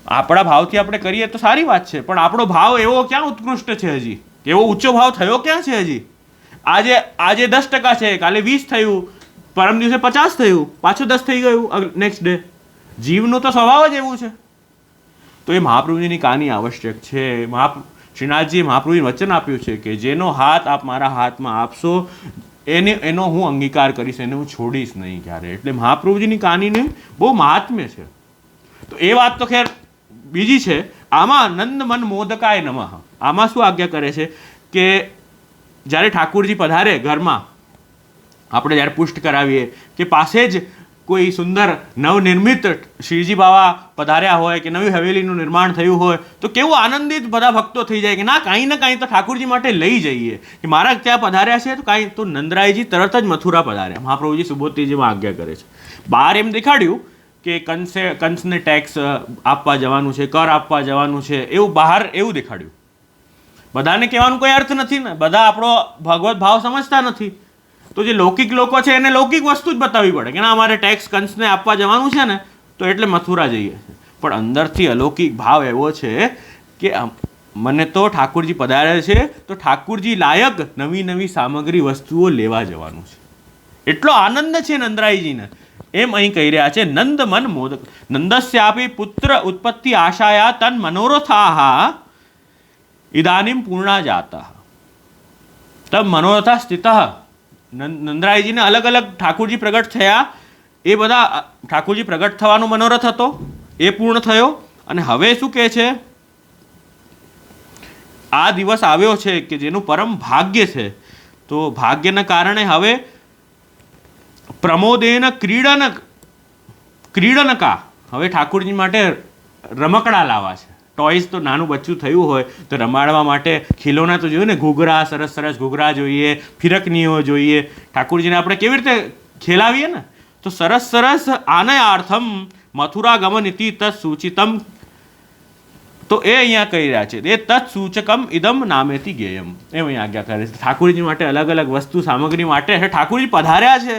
આપણા ભાવથી આપણે કરીએ તો સારી વાત છે, પણ આપણો ભાવ એવો ક્યાં ઉત્કૃષ્ટ છે હજી, એવો ઊંચો ભાવ થયો ક્યાં છે હજી? આજે 10% છે, કાલે 20 થયું, પરમ દિવસે 50 થયું, પાછું 10 થઈ ગયું નેક્સ્ટ ડે. જીવનો તો સ્વભાવ જ એવું છે. તો એ મહાપ્રભુજીની કહાની આવશ્યક છે. શ્રીનાથજીએ મહાપ્રભુજીને વચન આપ્યું છે કે જેનો હાથ આપ મારા હાથમાં આપશો એનો હું અંગીકાર કરીશ, એને હું છોડીશ નહીં ક્યારે. એટલે મહાપ્રભુજીની કહાનીને બહુ મહાત્મ્ય છે. તો એ વાત તો ખેર બીજી છે. આમાં નંદ મન મોદકાય નમઃ, આમાં શું આજ્ઞા કરે છે કે જ્યારે ઠાકુરજી પધારે ઘરમાં, આપણે જ્યારે પુષ્ટ કરાવીએ કે પાસે જ કોઈ સુંદર નવનિર્મિત શ્રીજી બાવા પધાર્યા હોય કે નવી હવેલીનું નિર્માણ થયું હોય તો કેવું આનંદિત બધા ભક્તો થઈ જાય કે ના કાંઈ ને કાંઈ તો ઠાકુરજી માટે લઈ જઈએ, કે મારા ત્યાં પધાર્યા છે તો કાંઈ. તો નંદરાયજી તરત જ મથુરા પધાર્યા. મહાપ્રભુજી સુબોધજીમાં આજ્ઞા કરે છે. બહાર એમ દેખાડ્યું કે કંસને ટેક્સ આપવા જવાનું છે, કર આપવા જવાનું છે, એવું બહાર એવું દેખાડ્યું. બધાને કહેવાનું કોઈ અર્થ નથી ને, બધા આપણો ભગવત ભાવ સમજતા નથી. તો જે લૌકિક લોકો છે એને લૌકિક વસ્તુ જ બતાવવી પડે કે ના અમારે ટેક્સ કંસને આપવા જવાનું છે ને તો એટલે મથુરા જઈએ. પણ અંદરથી અલૌકિક ભાવ એવો છે કે મને તો ઠાકુરજી પધારે છે તો ઠાકુરજી લાયક નવી નવી સામગ્રી વસ્તુઓ લેવા જવાનું છે. એટલો આનંદ છે નંદરાયજીને. એમ અહીં કહી રહ્યા છે નંદ મન મોદક નંદસ્યાપી પુત્ર ઉત્પત્તિ આશાયા તન મનોરથાહ ઇદાનીમ પૂર્ણા જાતા તબ મનોરથા સ્થિતઃ. નંદરાયજીને અલગ અલગ ઠાકુરજી પ્રગટ થયા, એ બધા ઠાકુરજી પ્રગટ થવાનો મનોરથ હતો, એ પૂર્ણ થયો. અને હવે શું કહે છે, આ દિવસ આવ્યો છે કે જેનું પરમ ભાગ્ય છે. તો ભાગ્યના કારણે હવે પ્રમોદેન ક્રીડનકા, હવે ઠાકુરજી માટે રમકડા લાવવા છે. ટોયઝ તો નાનું બચ્ચું થયું હોય તો રમાડવા માટે ખીલોના તો જોઈએ ને, ઘૂઘરા, સરસ સરસ ઘૂઘરા જોઈએ, ફિરકનીઓ જોઈએ. ઠાકુરજીને આપણે કેવી રીતે ખેલાવીએ ને, તો સરસ સરસ આનયાર્થમ મથુરા ગમન ઇતિ તત્ સૂચિતમ. તો એ અહીંયા કહી રહ્યા છે એ તત્ સૂચકમ ઇદમ નામેથી ગેયમ. એમ અહીંયા આજ્ઞા કરે છે ઠાકુરજી માટે અલગ અલગ વસ્તુ સામગ્રી માટે. ઠાકુરજી પધાર્યા છે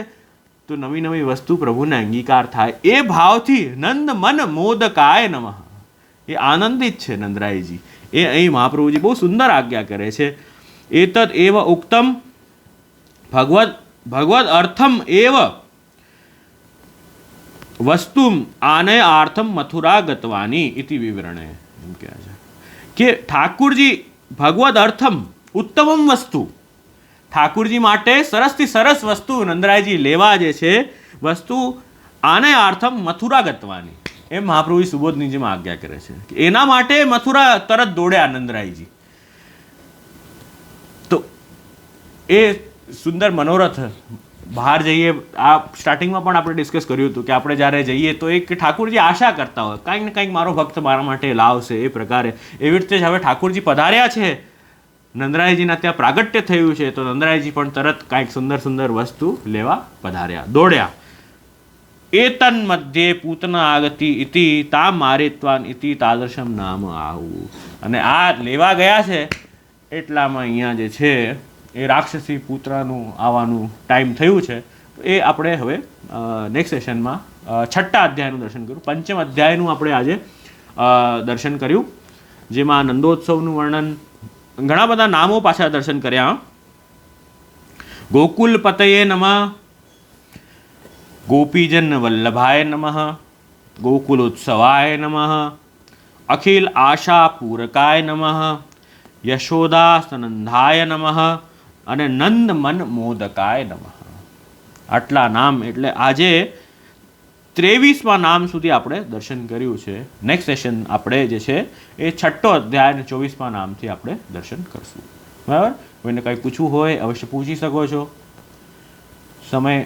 તો નવી નવી વસ્તુ પ્રભુને અંગીકાર થાય. એ ભાવથી નંદ મન મોદકાય નમઃ, એ આનંદિત છે નંદરાયજી. એ અહીં મહાપ્રભુજી બહુ સુંદર આજ્ઞા કરે છે. એતદ એવ ઉક્તમ ભગવદ અર્થમ એવ વસ્તુ આનયાર્થમ મથુરા ગતવાની ઇતિ વિવરણે. એમ કહે છે કે ઠાકુરજી ભગવદ અર્થમ ઉત્તમમ વસ્તુ, ઠાકુરજી માટે સરસથી સરસ વસ્તુ નંદરાયજી લેવા જે છે વસ્તુ આનયાર્થમ મથુરા ગતવાની. એમ મહાપ્રભુ સુબોધનીજીમાં આજ્ઞા કરે છે કે એના માટે મથુરા તરત દોડ્યા નંદરાયજી. તો એ સુંદર મનોરથ બહાર જઈએ, આ સ્ટાર્ટિંગમાં પણ આપણે ડિસ્કસ કર્યું હતું કે આપણે જ્યારે જઈએ તો એક ઠાકુરજી આશા કરતા હોય કંઈક ને કંઈક મારો ભક્ત મારા માટે લાવશે. એ પ્રકારે એવી રીતે જ હવે ઠાકુરજી પધાર્યા છે, નંદરાયજીના ત્યાં પ્રાગટ્ય થયું છે, તો નંદરાયજી પણ તરત કાંઈક સુંદર સુંદર વસ્તુ લેવા પધાર્યા, દોડ્યા. એતન મધ્યે પૂતના આગતિ ઇતિ તામ મારેત્વાન ઇતિ તાદર્શમ નામ આવું. અને આ લેવા ગયા છે એટલામાં અહીંયા જે છે એ રાક્ષસી પુત્રનું આવવાનું ટાઈમ થયું છે. એ આપણે હવે નેક્સ્ટ સેશનમાં 6ઠ્ઠા અધ્યાયનું દર્શન કર્યું. પંચમ અધ્યાયનું આપણે આજે દર્શન કર્યું, જેમાં નંદોત્સવનું વર્ણન, ઘણા બધા નામો પાછા દર્શન કર્યા. ગોકુલ પતયે નમઃ, ગોપીજન વલ્લભાય નમઃ, ગોકુલોત્સવાય નમઃ, અખિલ આશા પૂરકાય નમઃ, યશોદા સનંદાય નમઃ અને નંદ મન મોદકાય નમઃ. આટલા નામ એટલે આજે 23મા નામ સુધી આપણે દર્શન કર્યું છે. નેક્સ્ટ સેશન આપણે જે છે એ 6ઠ્ઠો અધ્યાય અને 24મા નામથી આપણે દર્શન કરશું. બરાબર? કોઈને કંઈ પૂછવું હોય અવશ્ય પૂછી શકો છો. સમય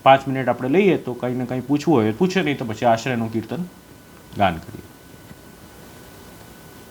5 મિનિટ આપણે લઈએ તો કંઈ ને કંઈ પૂછવું હોય પૂછે, નહીં તો પછી આશ્રયનું કીર્તન ગાન કરીએ.